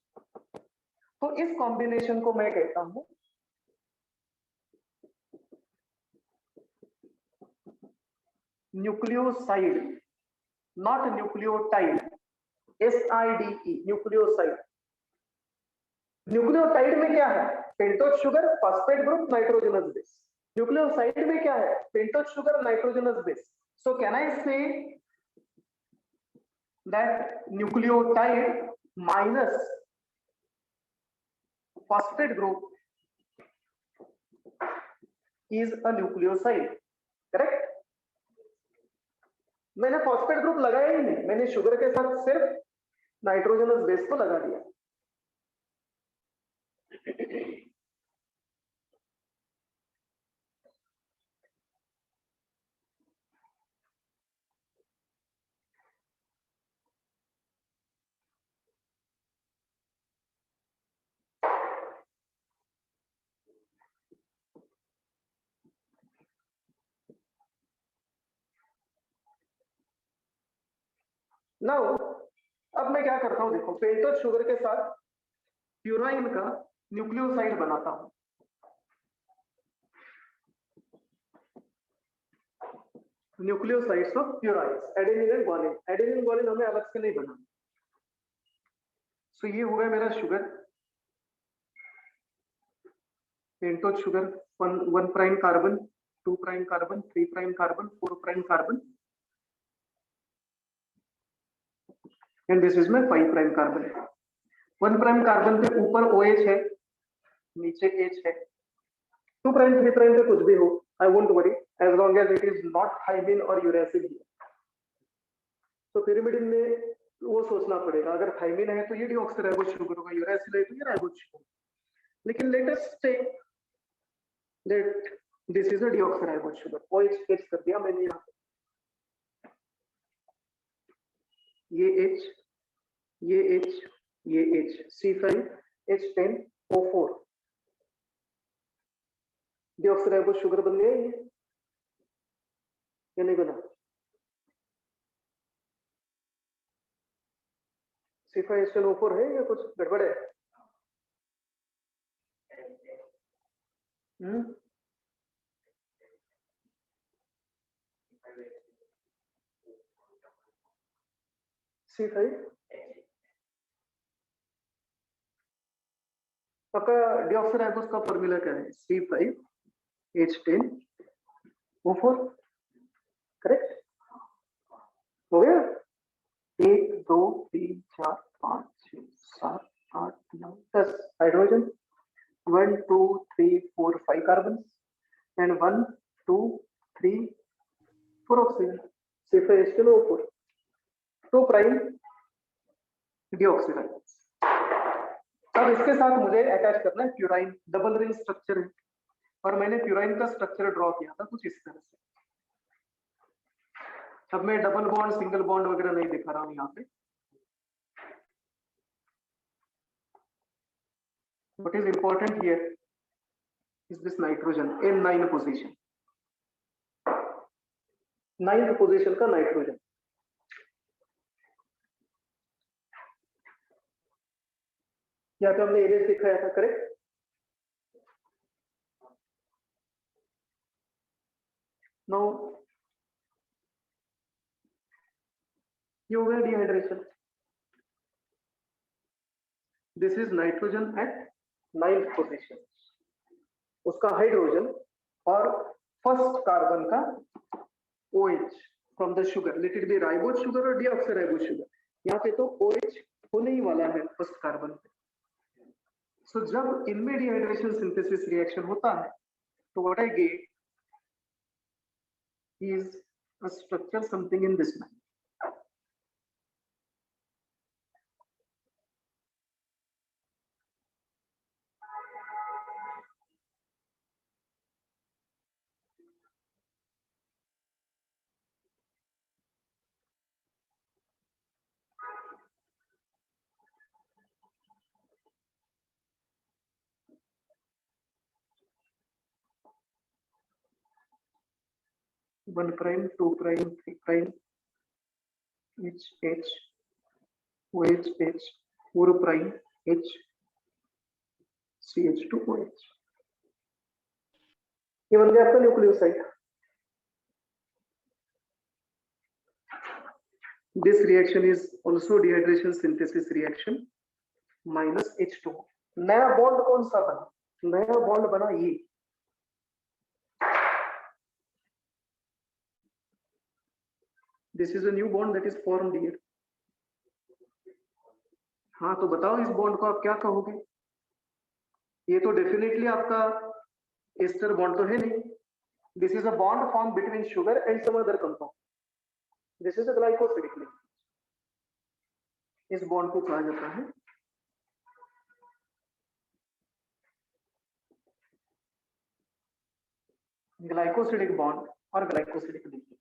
तो इस कॉम्बिनेशन को मैं कहता हूं nucleoside, not nucleotide, SIDE, nucleoside. Nucleotide में क्या है, pentose sugar, phosphate group, nitrogenous base. Nucleoside में क्या है, pentose sugar, nitrogenous base. So can I say that nucleotide minus phosphate group is a nucleoside, correct? मैंने फॉस्फेट ग्रुप लगाया ही नहीं, मैंने शुगर के साथ सिर्फ नाइट्रोजनस बेस को लगा दिया। नाउ अब मैं क्या करता हूं, देखो पेंटोज शुगर के साथ प्यूराइन का न्यूक्लियोसाइड बनाता हूं। Nucleosides of purines, adenine and guanine. Adenine guanine हमें अलग से नहीं बनाना। सो ये हो गया मेरा sugar, pentose sugar, 1 prime carbon, 2 prime carbon, 3 prime carbon, 4 prime carbon, and this is my 5 prime carbon. 1 prime carbon पे ऊपर OH है, नीचे H है। 2 प्राइम 3 प्राइम पे कुछ भी हो, I won't worry as long as it is not thymine और यूरेसिल। तो पिरिमिडिन में वो सोचना पड़ेगा, अगर थाइमिन है तो ये डीऑक्सीराइबोज शुगर होगा, यूरेसिल है तो ये राइबोज शुगर। लेकिन let us take that this is a deoxyribose sugar. OH H कर दिया मैंने यहाँ पे, ये H, ये H, ये H, C5H10O4 डीऑक्सीराइबोज शुगर बन गया ये या नहीं बना? C5H10O4 है या कुछ गड़बड़ है? C5 आपका डीऑक्सीराइबोज का फॉर्मूला क्या है? C5H10O4, करेक्ट हो गया? 1 2 3 4 5 6 7 8 9 10 hydrogen, 1 2 3 4 5 carbon and 1 2 3 4 oxygen. C5H10O4, 2 prime deoxyribose. अब इसके साथ मुझे अटैच करना है प्यूराइन, डबल रिंग स्ट्रक्चर है और मैंने प्यूराइन का स्ट्रक्चर ड्रॉ किया था कुछ इस तरह से। अब मैं डबल बॉन्ड सिंगल बॉन्ड वगैरह नहीं दिखा रहा हूं यहाँ पे। What is important here is this nitrogen in 9 position, 9th position का नाइट्रोजन। यहाँ पे हमने इमेज दिखाया था, करेक्ट? Now ये हो गया dehydration. This is nitrogen eight 9th position, उसका हाइड्रोजन और फर्स्ट कार्बन का OH from the sugar, let it be ribose sugar और डीऑक्सीराइबोज शुगर। यहाँ पे तो OH होने ही वाला है फर्स्ट कार्बन पे। सो जब इनमें डिहाइड्रेशन सिंथेसिस रिएक्शन होता है तो what I get is a structure something in this manner. One prime, two prime, three prime, H H, OH H, 4 prime H, CH2 OH। ये बन गया आपका nucleoside. This reaction is also dehydration synthesis reaction minus H2। नया bond कौन सा बना? नया bond बना ये। This is a new bond that is formed here। हाँ तो बताओ इस बॉन्ड को आप क्या कहोगे? ये तो डेफिनेटली आपका एस्टर बॉन्ड तो है नहीं। This is a bond form between sugar and some other compound. This is a glycosidic link. इस बॉन्ड को कहा जाता है ग्लाइकोसिडिक बॉन्ड और glycosidic linkage.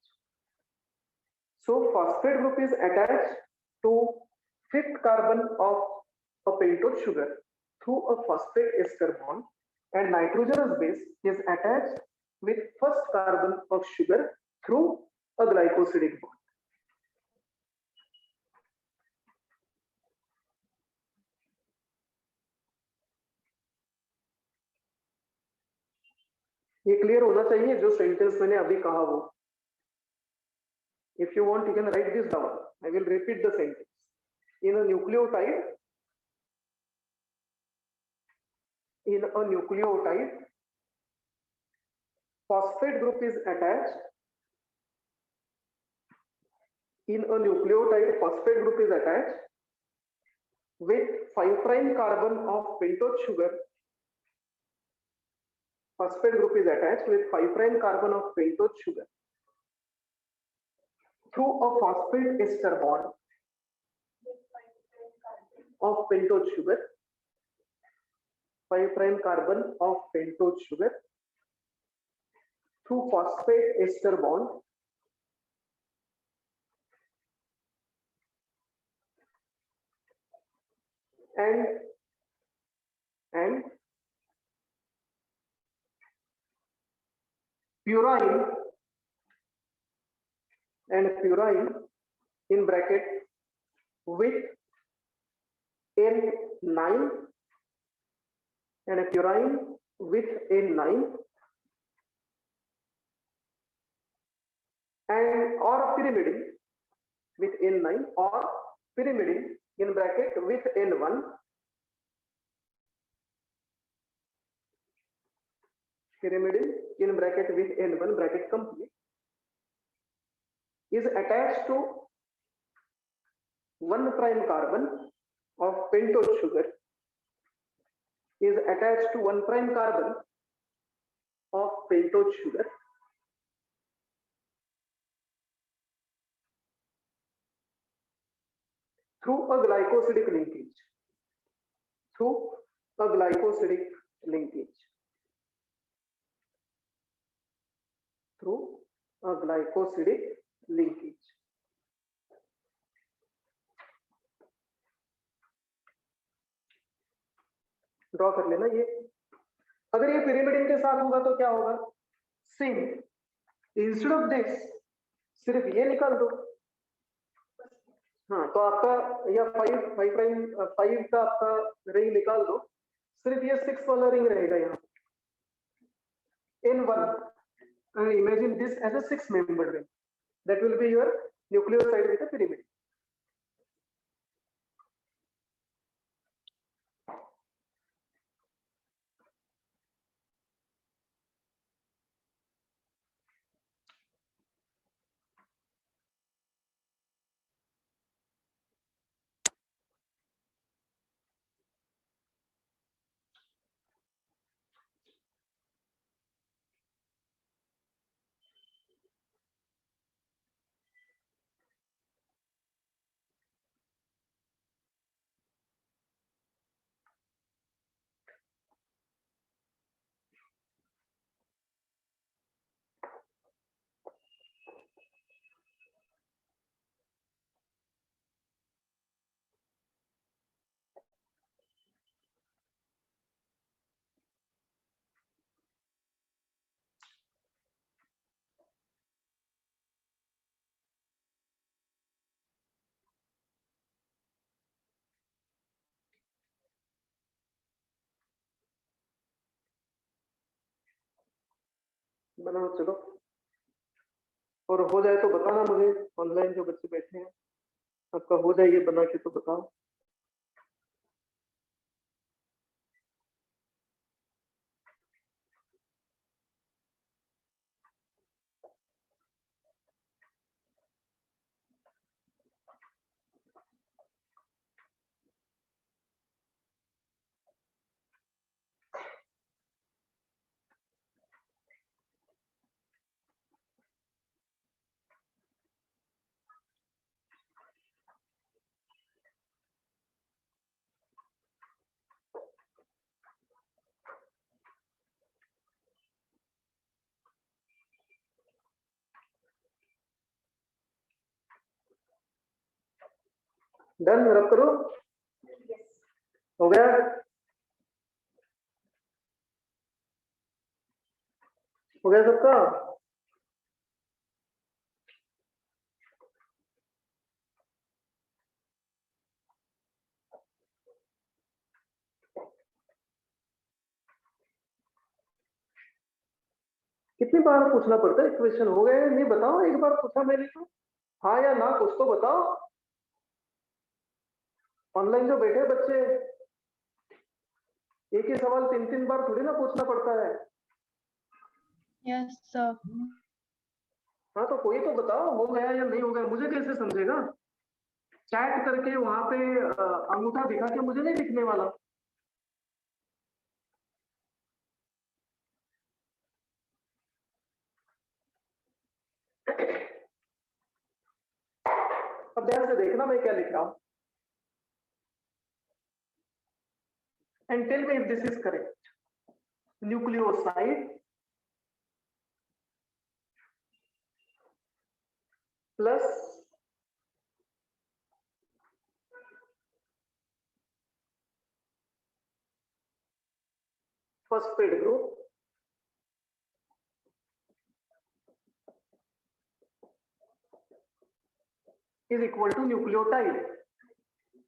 So phosphate group is attached to 5th carbon of a pentose sugar through a phosphate ester bond, and nitrogenous base is attached with first carbon of sugar through a glycosidic bond। ये clear होना चाहिए जो sentence मैंने अभी कहा वो। If you want, you can write this down. I will repeat the sentence. In a nucleotide, phosphate group is attached. In a nucleotide, phosphate group is attached with 5' carbon of pentose sugar. Phosphate group is attached with 5' carbon of pentose sugar through a phosphate ester bond of pentose sugar, 5' carbon of pentose sugar through phosphate ester bond and purine in bracket with N9 and a purine with N9 and or pyrimidine with N9 or pyrimidine in bracket with N1 pyrimidine in bracket with N1 bracket complete is attached to 1' carbon of pentose sugar, is attached to 1' carbon of pentose sugar through a glycosidic linkage, through a glycosidic linkage. Through a glycosidic linkage. Draw कर लेना ये। अगर ये pyrimidine के साथ होगा तो क्या होगा? सेम। इंस्टेड ऑफ दिस सिर्फ ये निकाल दो। हाँ, तो आपका या 5 का आपका रिंग निकाल दो, सिर्फ ये 6 वाला रिंग रहेगा यहाँ in one. Imagine this as a 6-membered ring. That will be your nucleoside with a pyrimid. बनाओ चलो, और हो जाए तो बताना मुझे। ऑनलाइन जो बच्चे बैठे हैं, आपका हो जाए ये बना के तो बताओ। डन, रब करो। हो गया? हो गया सबका? कितनी बार पूछना पड़ता है क्वेश्चन? हो गए नहीं? बताओ, एक बार पूछा मैंने तो, हाँ या ना कुछ तो बताओ। ऑनलाइन जो बैठे बच्चे, एक ही सवाल 3 बार थोड़ी ना पूछना पड़ता है। Yes sir. हाँ, तो कोई तो बताओ, हो गया या नहीं हो गया? मुझे कैसे समझेगा? चैट करके वहां पे अंगूठा दिखा के मुझे नहीं दिखने वाला। अब ध्यान से देखना मैं क्या लिख रहा हूं, and tell me if this is correct. Nucleoside plus phosphate group is equal to nucleotide.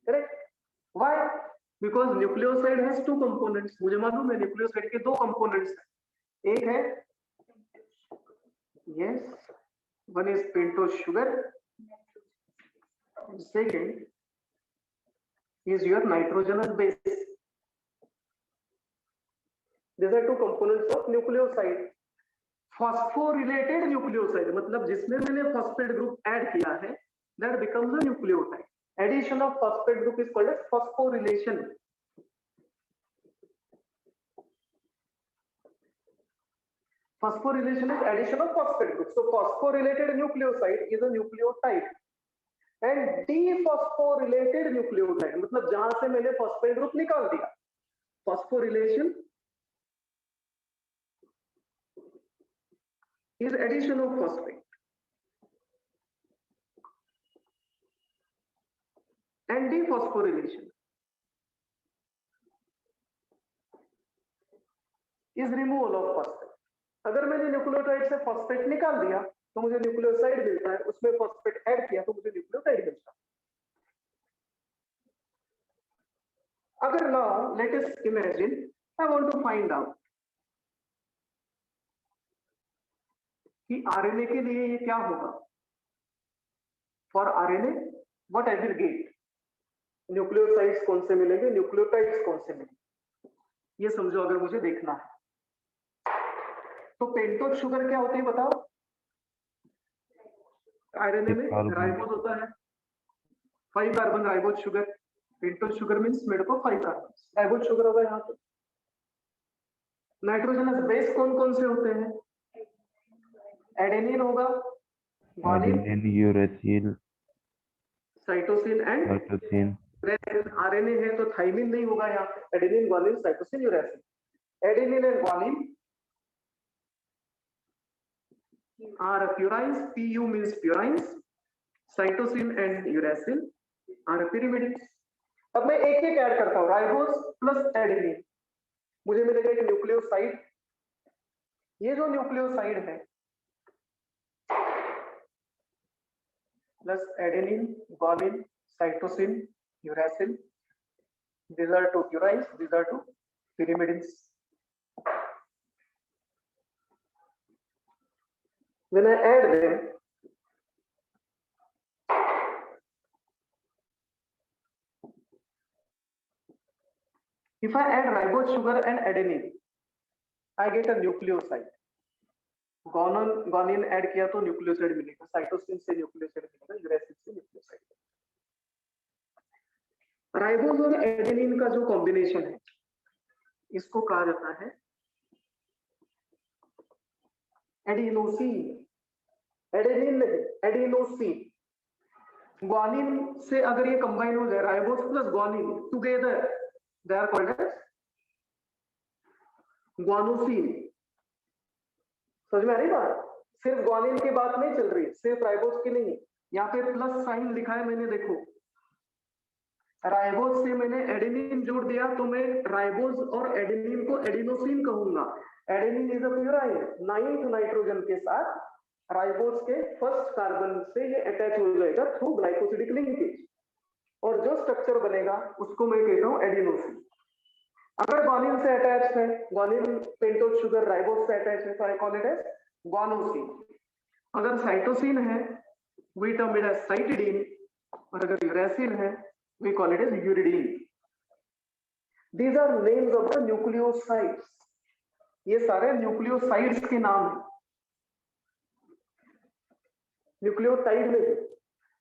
Correct? Why? Because nucleoside has 2 components. मुझे मालूम है nucleoside के 2 components हैं। एक है, yes, one is pentose sugar, second is your nitrogenous base. These are 2 components of nucleoside. Phosphorylated nucleoside मतलब जिसमें मैंने phosphate group ऐड किया है, that becomes a nucleotide. Addition of phosphate group is called as phosphorylation. Phosphorylation is addition of phosphate group. So phosphorylated nucleoside is a nucleotide. And dephosphorylated nucleotide, मतलब जहां से मैंने phosphate group निकाल दिया, phosphorylation is addition of phosphate and dephosphorylation is removal of phosphate. अगर मैंने nucleotide से phosphate निकाल दिया तो मुझे न्यूक्लियोसाइड मिलता है, उसमें फॉस्फेट ऐड किया तो मुझे न्यूक्लियोटाइड मिलता है. अगर now let us imagine I want to find out कि आरएनए के लिए ये क्या होगा. For RNA what I will get, nucleosides कौन से मिलेंगे, न्यूक्लियोटाइड्स कौन से मिलेंगे, ये समझो अगर मुझे देखना है. तो पेंटोज शुगर क्या होती है बताओ. आरएनए में राइबोज होता है, 5 carbon ribose sugar. Pentose sugar means made up of 5 carbon. Ribose sugar होगा यहाँ पे. नाइट्रोजनस बेस कौन कौन से होते हैं, एडेनिन होगा, adenine, uracil, cytosine and cytosine, RNA है तो थाइमिन नहीं होगा यहाँ पे. Adenine, guanine, cytosine, uracil. Adenine and guanine are purines. Pu means purines. Cytosine and uracil are pyrimidines. अब मैं एक एक ऐड करता हूं, राइबोज प्लस एडेनिन, मुझे मिलेगा एक न्यूक्लियोसाइड. ये जो न्यूक्लियोसाइड है plus adenine, guanine, cytosine, uracil, these are two purines, these are two pyrimidines. When I add them, if I add ribose sugar and adenine, I get a nucleoside. Guanine add किया तो nucleoside मिलेगा, cytosine से nucleoside मिलेगा, uracil से nucleoside. Ribose और adenine का जो combination है इसको कहा जाता है एडिनोसिन. एडेनिन नहीं, एडिनोसिन. ग्वानिन से अगर ये कंबाइन हो जाए, ribose plus guanine together, they are called as guanosine. समझ में आ रही बात. सिर्फ ग्वानिन की बात नहीं चल रही, सिर्फ राइबोज की नहीं. यहाँ पे प्लस साइन लिखा है मैंने, देखो राइबोज से मैंने एडेनिन जोड़ दिया तो मैं राइबोज और एडेनिन को एडिनोसिन कहूंगा. Adenine is a purine, 9th nitrogen के साथ राइबोज के फर्स्ट कार्बन से ये अटैच हो जाएगा थ्रू ग्लाइकोसिडिक लिंकेज, और जो स्ट्रक्चर बनेगा उसको मैं कहता हूं एडिनोसिन. अगर ग्वानिन से अटैच है, ग्वानिन पेंटोज शुगर राइबोज से अटैच है तो I call it as guanosine. अगर साइटोसिन है we term it as cytidine, और अगर यूरेसिल है we call it as uridine. These are names of the nucleosides. ये सारे न्यूक्लियोसाइड्स के नाम हैं. न्यूक्लियोटाइड में भी,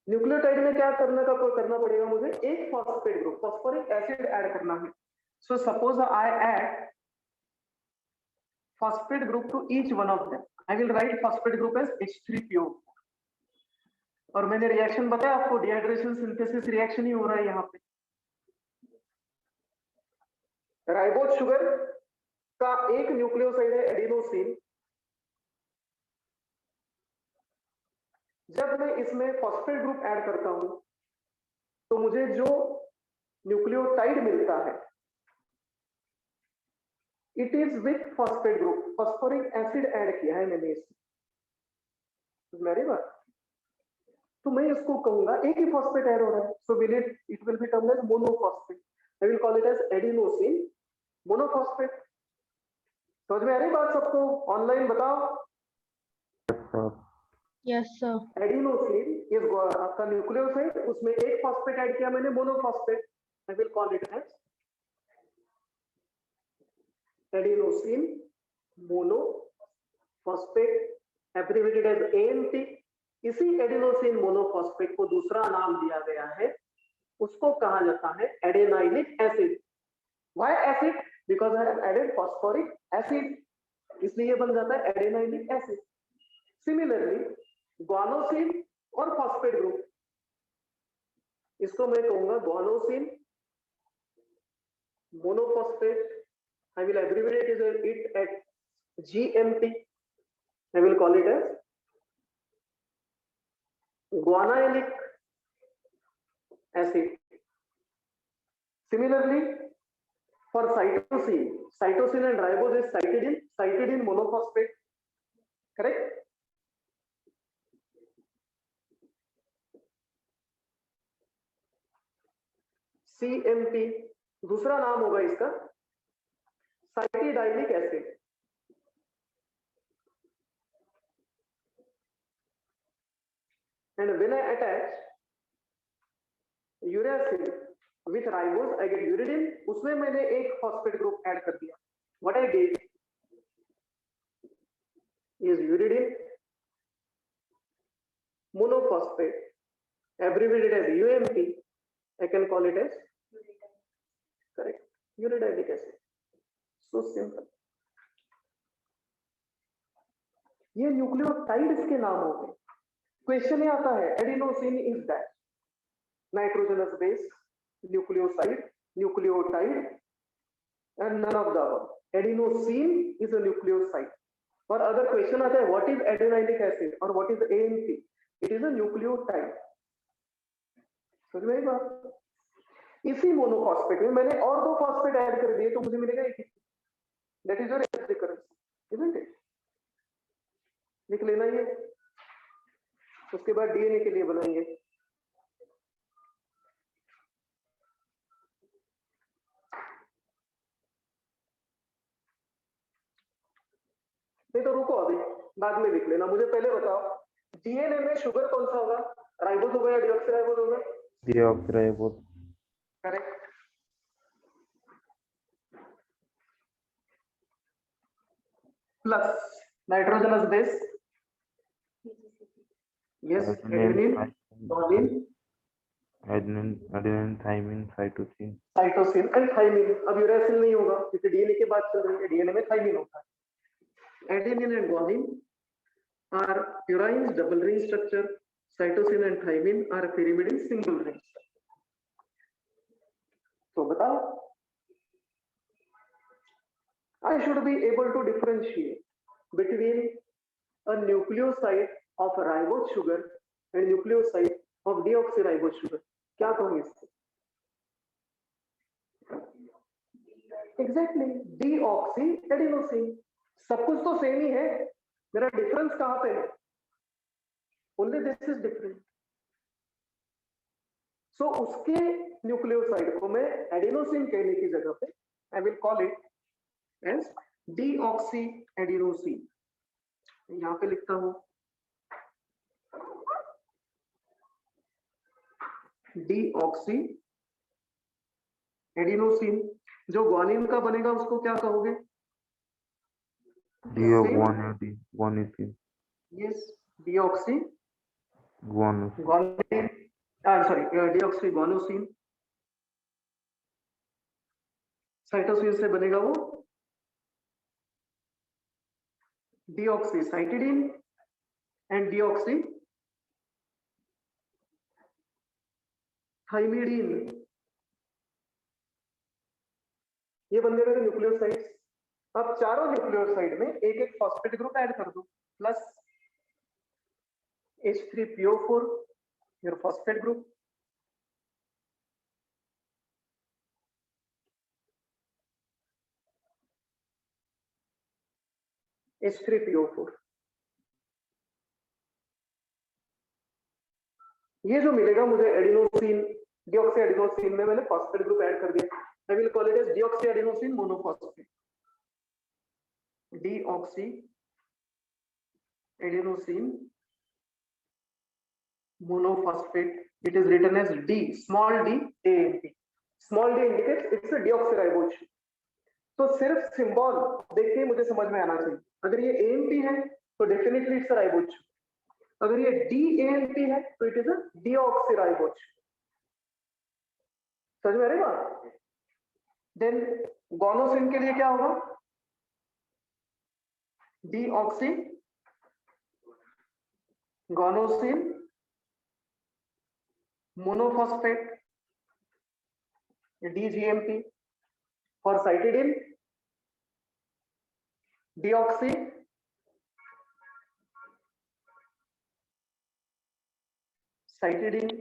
न्यूक्लियोटाइड में क्या करना पड़ेगा मुझे, एक phosphate group, phosphoric acid add करना है. So suppose I add phosphate group to each one of them. I will write phosphate group as H3PO. और मैंने रिएक्शन बताया आपको, डिहाइड्रेशन सिंथेसिस रिएक्शन ही हो रहा है यहाँ पे. राइबोज शुगर का एक न्यूक्लियोसाइड है एडिनोसिन. जब मैं इसमें फॉस्फेट ग्रुप ऐड करता हूं तो मुझे जो न्यूक्लियोटाइड मिलता है it is with phosphate group. Phosphoric acid add किया है मैंने इसमें. मेरी बात. तो मैं इसको कहूंगा एक ही फॉस्फेट ऐड हो रहा है, so will it will be termed as monophosphate. I will call it as adenosine monophosphate. समझ में आ रही बात सबको? ऑनलाइन बताओ. Yes, sir. एडिनोसिन इज आपका न्यूक्लियोसाइड, उसमें एक फॉस्फेट ऐड किया मैंने, monophosphate. I will call it as adenosine monophosphate, abbreviated as AMP. इसी एडिनोसिन मोनोफॉस्फेट को दूसरा नाम दिया गया है, उसको कहा जाता है adenylic acid. Why acid? Because I have added phosphoric acid, इसलिए बन जाता है एडेनाइलिक एसिड. सिमिलरली ग्वानोसिन और फॉस्फेट ग्रुप इसको मैं कहूंगा guanosine monophosphate. I will abbreviate it at GMP. I will call it as guanylate acid. Similarly, for cytosine and ribose is cytidine monophosphate. Correct? CMP दूसरा नाम होगा इसका cytidylic acid. And when I attach uracil with ribose, I get uridine. उसमें मैंने एक phosphate group add कर दिया. What I get is uridine monophosphate, abbreviated as UMP. I can call it as correct uridic acid. So simple. ये nucleotides के नाम हो गए. क्वेश्चन ये आता है adenosine is that nitrogenous base nucleotide and none of the above. Adenosine is a nucleoside. और अगर क्वेश्चन आता है व्हाट इज एडेनाइलिक एसिड और what is ANP, it is a nucleotide. समझ में आई बात? इसी मोनोफॉस्फेट में मैंने और 2 फॉस्फेट ऐड कर दिए तो मुझे मिलेगा एक. That is your recurrence, isn't it? लिख लेना ये. उसके बाद डीएनए के लिए बनाएंगे. नहीं तो रुको, अभी बाद में लिख लेना. मुझे पहले बताओ डीएनए में शुगर कौन सा होगा? राइबोस होगा या डीऑक्सीराइबोस होगा? Deoxyribose. Correct. Plus nitrogenous base. Yes, adenine, guanine, adenine, thymine, cytosine. Cytosine and thymine. अब यूरेसिल नहीं होगा क्योंकि डीएनए की बात चल रही है. डीएनए में थाइमिन होता है. Adenine and guanine are purines double ring structure. Cytosine and thymine are pyrimidine single ring structure. So बताओ, I should be able to differentiate between a nucleoside of ribose sugar and nucleoside of deoxyribose sugar. क्या कहूँ इसको? Exactly, deoxyadenosine. सब कुछ तो same ही है. मेरा difference कहां पे है? Only this is different. So उसके न्यूक्लियोसाइड को मैं एडिनोसिन कहने की जगह पे I will call it as deoxy adenosine. यहां पे लिखता हूं डीऑक्सी एडिनोसिन. जो ग्वानिन का बनेगा उसको क्या कहोगे? Guanosine. Yes, deoxy Guanosine. guanine. Sorry, deoxy guanosine. Cytosine से बनेगा वो deoxy cytidine and deoxy thymidine. ये बन गए मेरे न्यूक्लियोसाइड्स. अब चारों न्यूक्लियोसाइड में एक एक फॉस्फेट ग्रुप ऐड कर दो. Plus H3PO4 your phosphate group. H3PO4. ये जो मिलेगा मुझे एडिनोसिन डिऑक्सी एडिनोसिन में मैंने फॉस्फेट ग्रुप ऐड कर दिया. I will call it as deoxy adenosine monophosphate. deoxy adenosine monophosphate. It is written as D, small d AMP. Small d indicates it's a deoxyribose. तो सिर्फ symbol देख के मुझे समझ में आना चाहिए. अगर ये AMP है तो डेफिनेटली इट्स अ राइबोज. अगर ये DAMP है तो इट इज अ डीऑक्सीराइबोज. समझ में आ रही बात? देन गोनोसिन के लिए क्या होगा? Deoxy गोनोसिन monophosphate DGMP. For cytidine, deoxy cytidine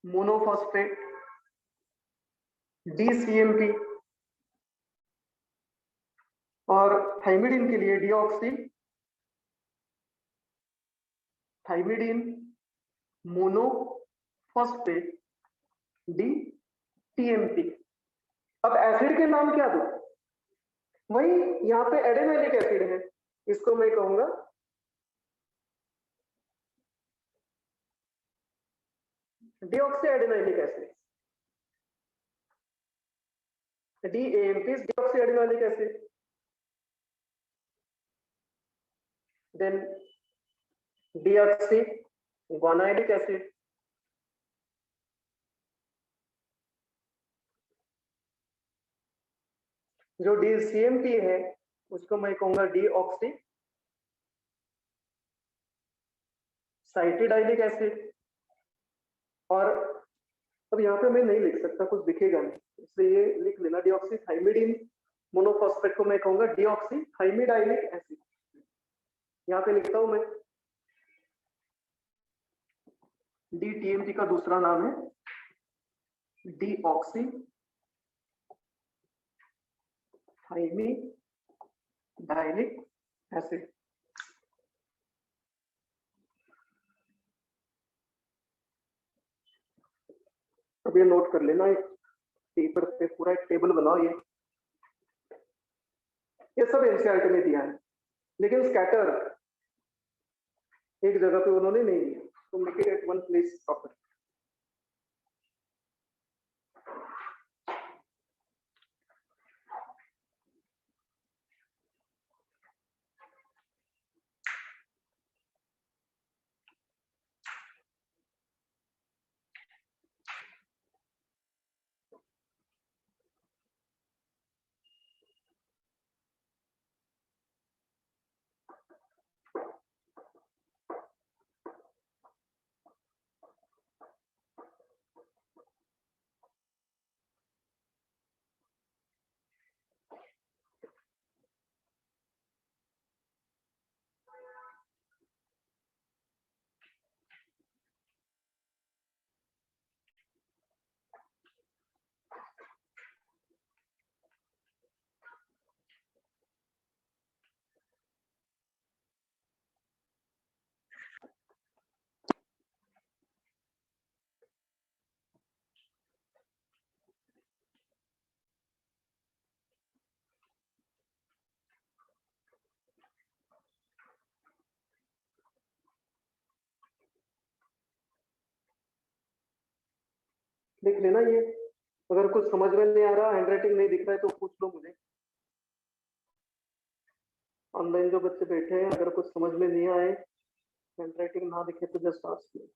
monophosphate DCMP और थाइमिडीन के लिए deoxy thymidine monophosphate D TMP. अब एसिड के नाम क्या दो? वही यहाँ पे एडेनाइलिक एसिड है, इसको मैं कहूंगा deoxy एडेनाइलिक acid, DAMP is deoxyadenolic acid. Then deoxyguanilic acid. जो DCMP है उसको मैं कहूंगा डीऑक्सी साइटिडाइलिक एसिड। और अब यहाँ पे मैं नहीं लिख सकता, कुछ दिखेगा नहीं, इसलिए ये लिख लेना, डिऑक्सी थाइमिडीन मोनोफॉस्फेट को मैं कहूंगा डिऑक्सी थाइमिडाइलिक एसिड। यहाँ पे लिखता हूं मैं, DTMP का दूसरा नाम है डीऑक्सी थाइमिडाइलिक एसिड। अब ये नोट कर लेना, एक पेपर पे पूरा एक टेबल बनाओ। ये सब एनसीईआरटी में दिया है, लेकिन स्कैटर एक जगह पे उन्होंने नहीं दिया, तो make it at one place proper. लिख लेना ये, अगर कुछ समझ में नहीं आ रहा, हैंडराइटिंग नहीं दिख रहा है तो पूछ लो मुझे। ऑनलाइन जो बच्चे बैठे हैं, अगर कुछ समझ में नहीं आए, हैंडराइटिंग ना दिखे तो जस्ट आस्क।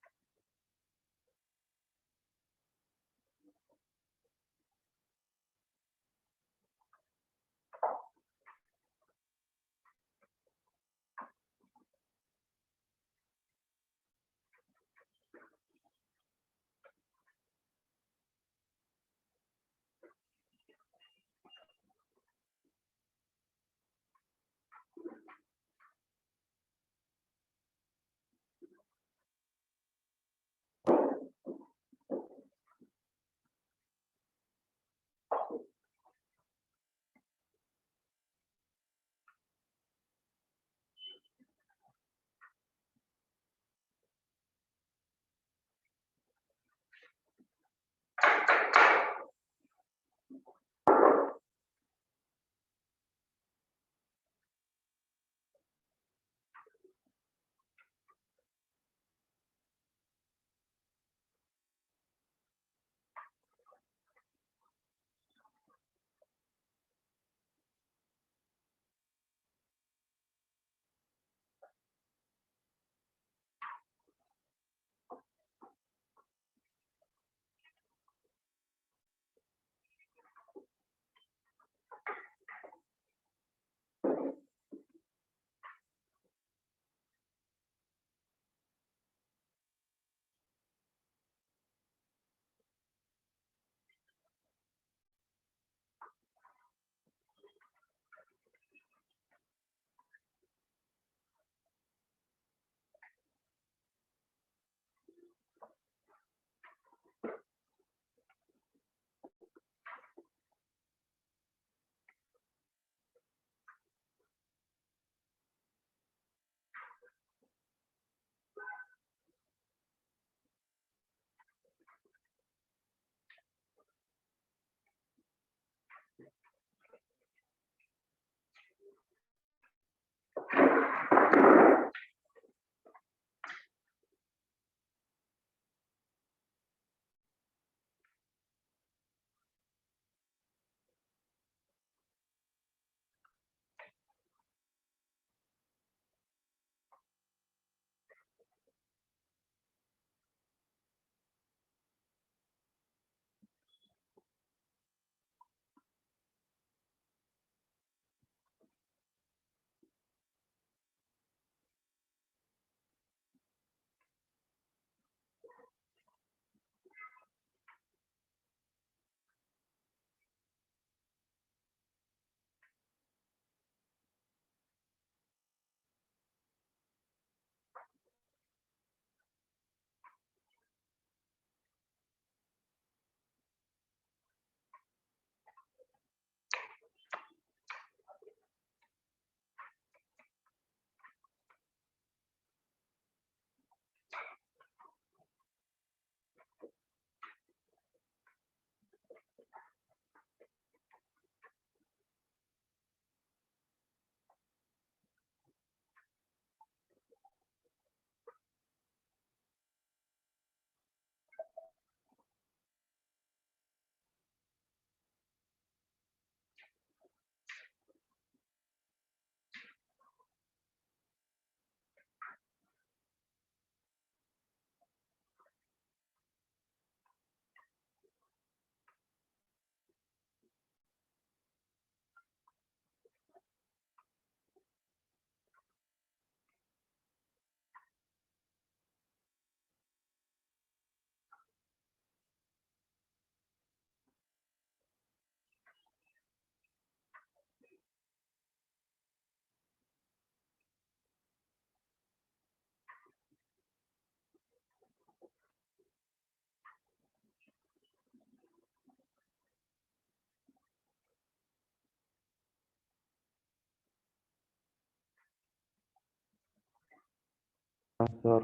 sir.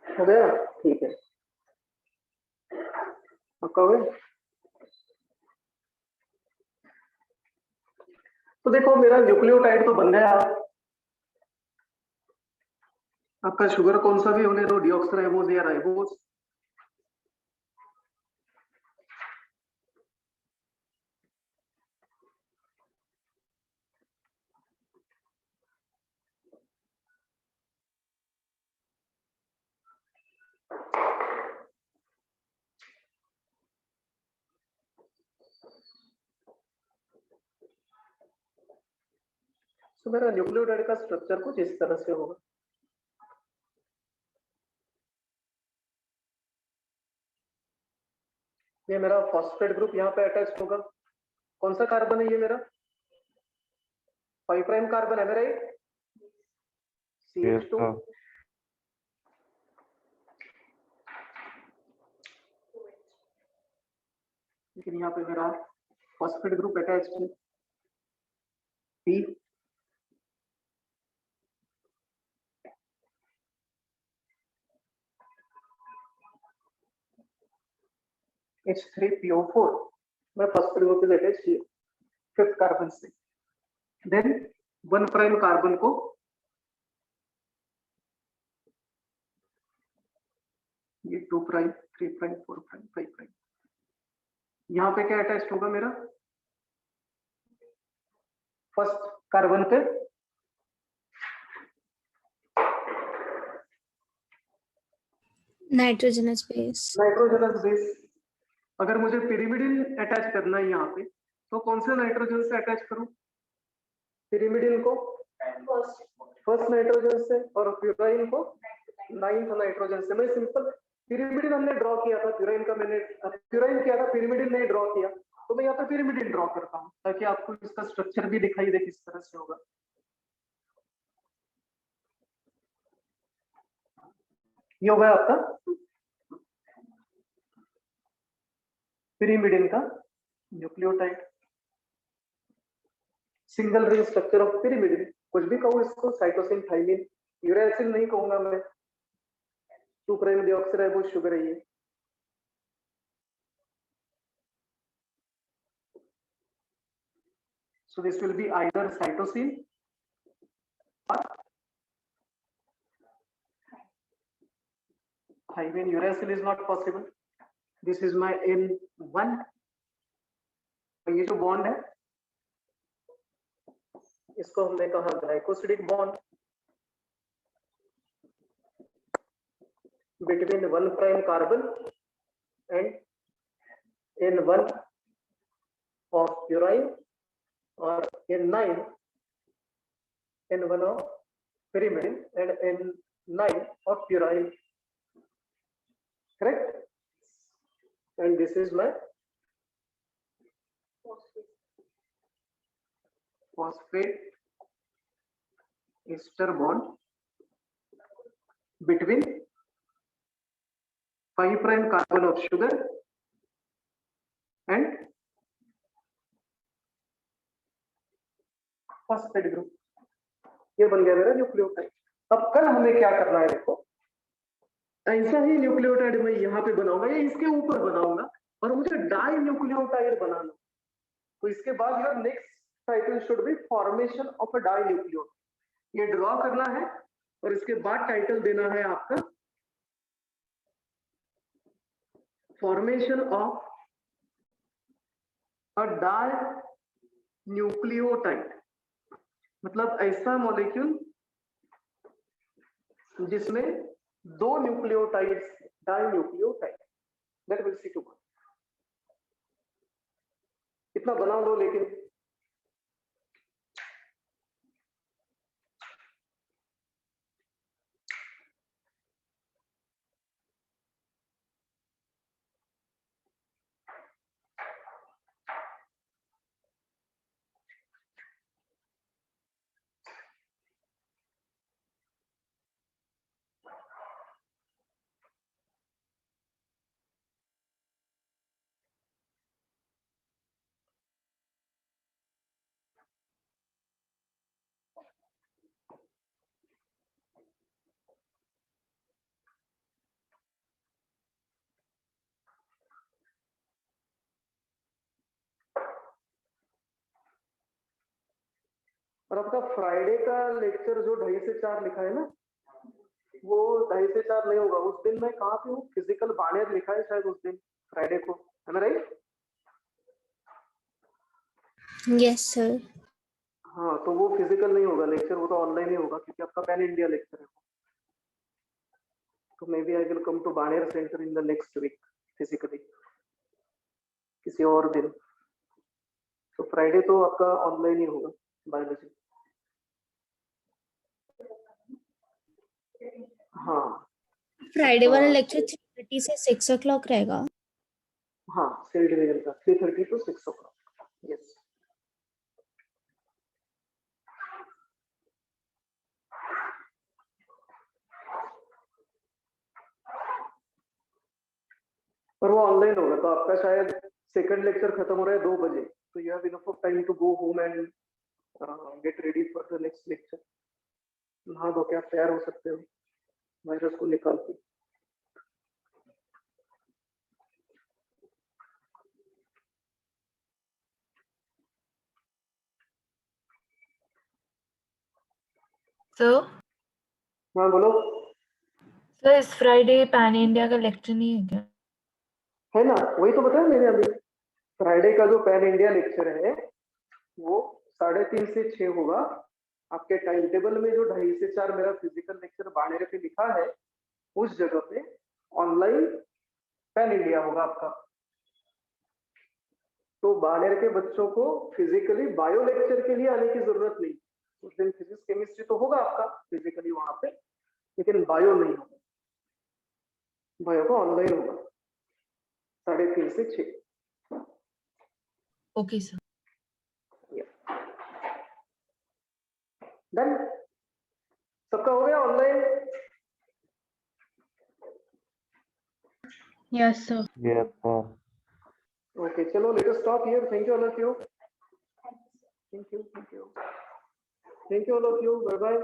हो गया, ठीक है, पक्का हो गया? तो देखो मेरा न्यूक्लियोटाइड तो बन गया। आपका शुगर कौन सा भी होने दो, डिऑक्सराइबोज या राइबोज। तो मेरा न्यूक्लियोटाइड का स्ट्रक्चर कुछ इस तरह से होगा। ये मेरा फॉस्फेट ग्रुप यहाँ पे अटैच होगा। कौन सा कार्बन है ये मेरा? 5 प्राइम कार्बन है मेरा ये, Yes, CH2। sir. लेकिन यहाँ पे मेरा फॉस्फेट ग्रुप अटैच है, P। H3PO4 मैं फॉस्फेट ग्रुप से अटैच किया 5th कार्बन से। देन 1 प्राइम कार्बन को ये 2 प्राइम, 3 प्राइम, 4 प्राइम, 5 प्राइम, यहाँ पे क्या अटैच होगा मेरा? फर्स्ट कार्बन पे नाइट्रोजनस बेस। Nitrogenous base. अगर मुझे पिरिमिडिन अटैच करना है यहाँ पे, तो कौन से नाइट्रोजन से अटैच करूं? पिरिमिडिन को फर्स्ट नाइट्रोजन से और प्यूराइन को 9th नाइट्रोजन से। मैं सिंपल पिरिमिडिन हमने ड्रॉ किया था, प्यूराइन का मैंने प्यूराइन किया था, पिरिमिडिन नहीं ड्रॉ किया, तो मैं यहाँ पे पिरिमिडिन ड्रॉ करता हूँ ताकि आपको इसका स्ट्रक्चर भी दिखाई दे किस तरह से होगा। ये होगा आपका पिरिमिडिन का nucleotide. Single ring structure of pyrimidine, कुछ भी कहूँ इसको, साइटोसिन, थाइमिन, यूरैसिल नहीं कहूंगा मैं, 2 प्राइम डिऑक्सीराइबोज शुगर है ये। So this will be either cytosine or thymine. Uracil is not possible. This is my N1। और ये जो बॉन्ड है इसको हमने कहा glycosidic bond between 1 prime carbon and N1 of purine or N9 N1 of pyrimidine and N9 of purine, correct? And this is my phosphate ester bond between 5 prime carbon of sugar and phosphate group। ये बन गया मेरा nucleotide. अब कल हमें क्या करना है, देखो ऐसा ही न्यूक्लियोटाइड मैं यहाँ पे बनाऊंगा या इसके ऊपर बनाऊंगा, और मुझे डाई न्यूक्लियोटाइड बनाना। तो इसके बाद your next title should be formation of a di nucleotide. ये ड्रॉ करना है और इसके बाद टाइटल देना है आपका formation of a di nucleotide, मतलब ऐसा मॉलिक्यूल जिसमें 2 nucleotides, di nucleotide. That will see tomorrow. इतना बना लो लेकिन और आपका फ्राइडे का लेक्चर जो 2:30 से 4 लिखा है ना, वो 2:30 से 4 नहीं होगा। उस दिन मैं कहाँ पे हूँ? फिजिकल बानेर लिखा है शायद उस दिन, फ्राइडे को, है ना, राइट? Yes sir. हाँ, तो वो फिजिकल नहीं होगा लेक्चर, वो तो ऑनलाइन ही होगा क्योंकि आपका पैन इंडिया लेक्चर है। तो maybe I will come to Baner centre in the next week physically, किसी और दिन। तो फ्राइडे तो आपका ऑनलाइन ही होगा बायोलॉजी। हाँ फ्राइडे वाला लेक्चर 3:30 से 6 o'clock रहेगा। हाँ, सेल डिवीजन का 3:30 to 6 o'clock। यस। पर वो ऑनलाइन होगा, तो आपका शायद सेकंड लेक्चर खत्म हो रहा है 2 बजे, तो you have enough of time to go home and get ready for the next lecture. नहा धो के आप तैयार हो सकते हो वायरस को निकाल के। सर हाँ बोलो। सर इस फ्राइडे पैन इंडिया का लेक्चर नहीं है क्या? है ना, वही तो बताया मैंने अभी। फ्राइडे का जो पैन इंडिया लेक्चर है वो 3:30 से 6 होगा। आपके टाइम टेबल में जो 2:30 से 4 मेरा फिजिकल लेक्चर बानेर पे लिखा है, उस जगह पे ऑनलाइन पैन इंडिया होगा आपका। तो बानेर के बच्चों को फिजिकली बायो लेक्चर के लिए आने की जरूरत नहीं। उस दिन फिजिक्स केमिस्ट्री तो होगा आपका फिजिकली वहां पे, लेकिन बायो नहीं होगा। बायो का ऑनलाइन होगा 3:30 से 6। Okay sir. डन, सबका हो गया online? Yes, sir. Yes, sir. Okay, chalo, let us stop here. Thank you all of you. Thank you all of you. Bye bye.